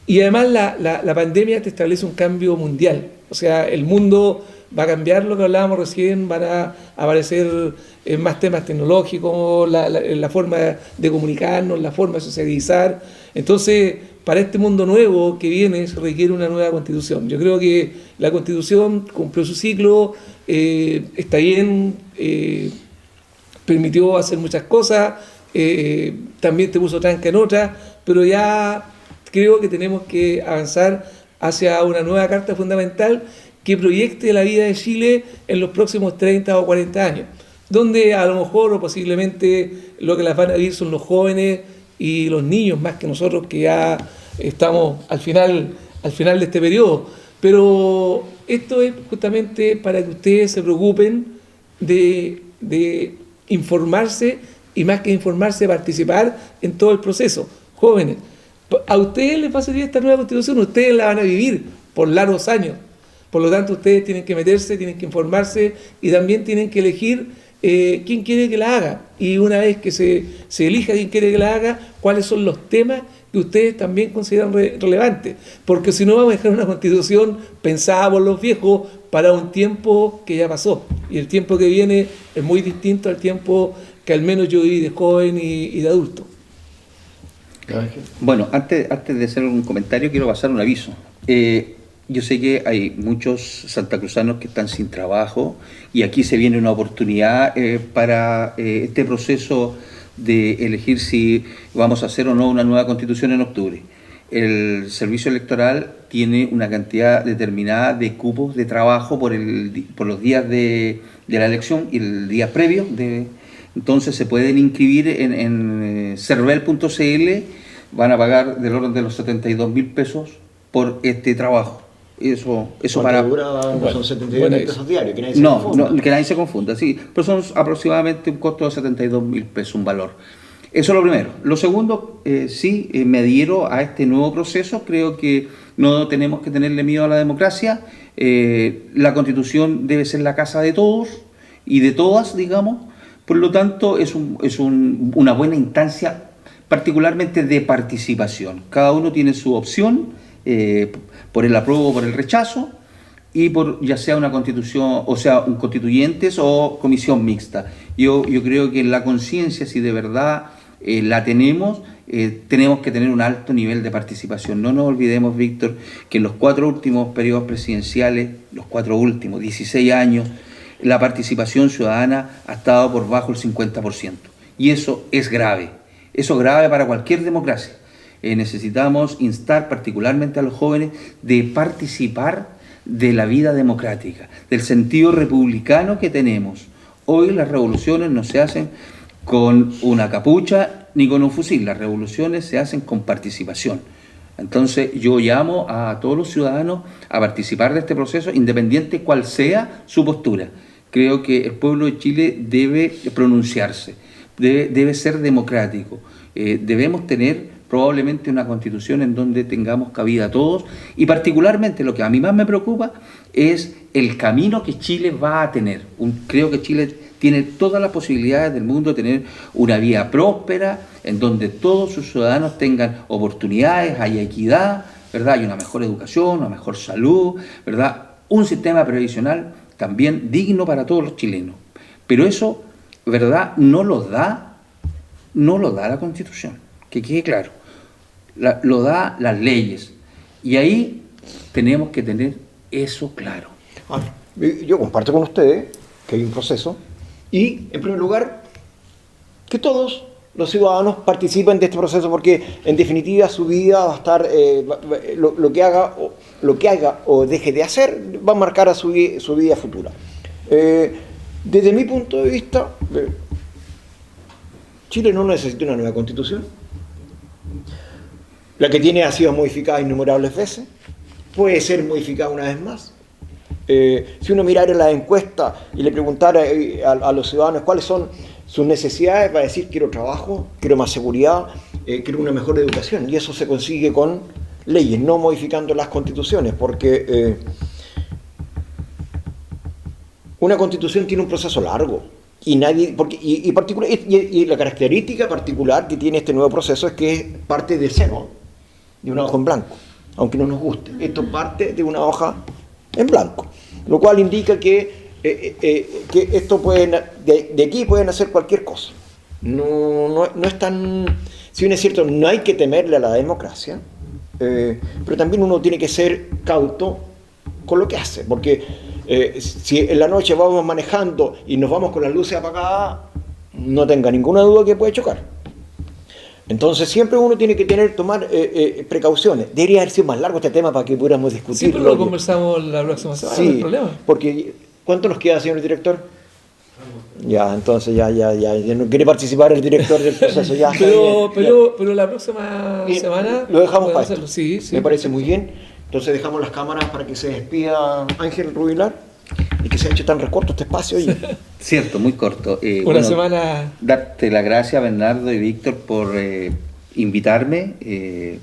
Y además la pandemia te establece un cambio mundial. O sea, el mundo va a cambiar, lo que hablábamos recién, van a aparecer más temas tecnológicos, la forma de comunicarnos, la forma de socializar. Entonces, para este mundo nuevo que viene se requiere una nueva constitución. Yo creo que la constitución cumplió su ciclo, está bien, permitió hacer muchas cosas, también te puso tranca en otras, pero ya creo que tenemos que avanzar hacia una nueva carta fundamental que proyecte la vida de Chile en los próximos 30 o 40 años, donde a lo mejor o posiblemente lo que las van a vivir son los jóvenes y los niños más que nosotros que ya estamos al final de este periodo. Pero esto es justamente para que ustedes se preocupen de informarse y más que informarse, participar en todo el proceso. Jóvenes, a ustedes les va a servir esta nueva constitución, ustedes la van a vivir por largos años. Por lo tanto, ustedes tienen que meterse, tienen que informarse y también tienen que elegir quién quiere que la haga. Y una vez que se elija quién quiere que la haga, cuáles son los temas que ustedes también consideran relevantes. Porque si no, vamos a dejar una constitución pensada por los viejos para un tiempo que ya pasó. Y el tiempo que viene es muy distinto al tiempo que al menos yo viví de joven y de adulto. Bueno, antes de hacer un comentario, quiero pasar un aviso. Yo sé que hay muchos santacruzanos que están sin trabajo y aquí se viene una oportunidad para este proceso de elegir si vamos a hacer o no una nueva constitución en octubre. El servicio electoral tiene una cantidad determinada de cupos de trabajo por los días de la elección y el día previo Entonces se pueden inscribir en cervel.cl, van a pagar del orden de los 72.000 pesos por este trabajo. Eso para... dura? No son 72.000 pesos diarios, que nadie se No, confunda. que nadie se confunda, sí, pero son aproximadamente un costo de 72.000 pesos, un valor. Eso es lo primero. Lo segundo, sí, me adhiero a este nuevo proceso. Creo que no tenemos que tenerle miedo a la democracia. La Constitución debe ser la casa de todos y de todas, digamos. Por lo tanto, es una buena instancia, particularmente de participación. Cada uno tiene su opción, por el apruebo o por el rechazo, y por ya sea una constitución, o sea, un constituyentes o comisión mixta. Yo creo que en la conciencia, si de verdad la tenemos que tener un alto nivel de participación. No nos olvidemos, Víctor, que en los 4 últimos periodos presidenciales, los 4 últimos, 16 años, la participación ciudadana ha estado por bajo el 50%. Y eso es grave. Eso es grave para cualquier democracia. Necesitamos instar particularmente a los jóvenes de participar de la vida democrática, del sentido republicano que tenemos. Hoy las revoluciones no se hacen con una capucha ni con un fusil, las revoluciones se hacen con participación. Entonces yo llamo a todos los ciudadanos a participar de este proceso, independiente cual sea su postura. Creo que el pueblo de Chile debe pronunciarse, debe ser democrático. Debemos tener probablemente una constitución en donde tengamos cabida a todos, y particularmente lo que a mí más me preocupa es el camino que Chile va a tener. Creo que Chile tiene todas las posibilidades del mundo de tener una vida próspera, en donde todos sus ciudadanos tengan oportunidades, haya equidad, ¿verdad? Hay una mejor educación, una mejor salud, ¿verdad? Un sistema previsional también digno para todos los chilenos. Pero eso, ¿verdad?, no lo da la Constitución, que quede claro. Lo da las leyes. Y ahí tenemos que tener eso claro. Yo comparto con ustedes que hay un proceso y, en primer lugar, que todos los ciudadanos participen de este proceso, porque en definitiva su vida va a estar, lo que haga o deje de hacer va a marcar a su vida futura. Desde mi punto de vista, Chile no necesita una nueva constitución. La que tiene ha sido modificada innumerables veces, puede ser modificada una vez más. Si uno mirara la encuesta y le preguntara a los ciudadanos cuáles son sus necesidades, va a decir: quiero trabajo, quiero más seguridad, quiero una mejor educación. Y eso se consigue con leyes, no modificando las constituciones, porque una constitución tiene un proceso largo. Y la característica particular que tiene este nuevo proceso es que es parte de cero, de una hoja en blanco, aunque no nos guste. Esto parte de una hoja en blanco, lo cual indica que esto de aquí pueden hacer cualquier cosa. No es tan... Si bien es cierto, no hay que temerle a la democracia, pero también uno tiene que ser cauto con lo que hace, porque si en la noche vamos manejando y nos vamos con las luces apagadas, no tenga ninguna duda que puede chocar. Entonces siempre uno tiene que tomar precauciones. Debería haber sido más largo este tema para que pudiéramos discutirlo. Siempre lo conversamos la próxima semana, sí, no hay problema. Porque ¿cuánto nos queda, señor director? Ya, entonces ya no quiere participar el director del proceso. Ya, pero la próxima semana lo dejamos para hacerlo. esto. Sí, Me parece muy bien. Entonces dejamos las cámaras para que se despida Ángel Rubilar y que se ha hecho tan recorto este espacio. Cierto, muy corto. Una semana. Darte las gracias, Bernardo y Víctor, por invitarme.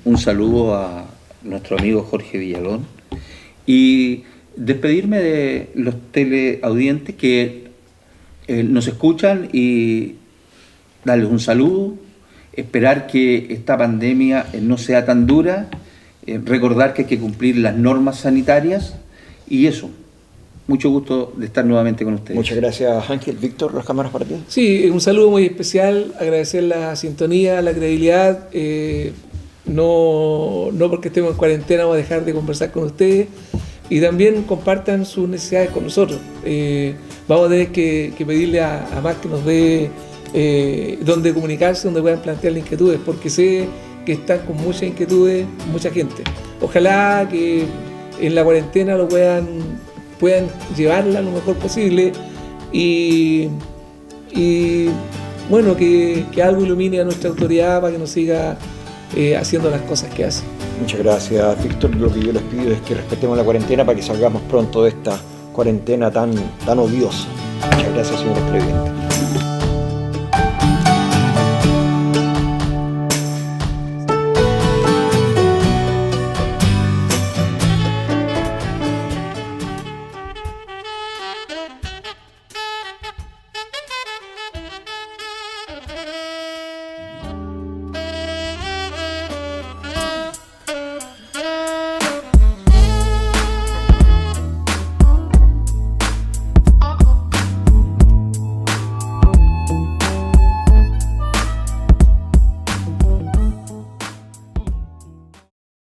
Un saludo a nuestro amigo Jorge Villalón. Y despedirme de los teleaudientes que nos escuchan y darles un saludo. Esperar que esta pandemia no sea tan dura. Recordar que hay que cumplir las normas sanitarias y eso. Mucho gusto de estar nuevamente con ustedes. Muchas gracias, Ángel. Víctor, las cámaras para ti. Sí, un saludo muy especial, agradecer la sintonía, la credibilidad. No porque estemos en cuarentena vamos a dejar de conversar con ustedes, y también compartan sus necesidades con nosotros. Vamos a tener que pedirle a Max que nos dé donde comunicarse, donde puedan plantear las inquietudes, porque sé que están con muchas inquietudes, mucha gente. Ojalá que en la cuarentena lo puedan llevarla lo mejor posible y bueno, que algo ilumine a nuestra autoridad para que nos siga haciendo las cosas que hace. Muchas gracias, Víctor. Lo que yo les pido es que respetemos la cuarentena para que salgamos pronto de esta cuarentena tan odiosa. Muchas gracias, señor presidente.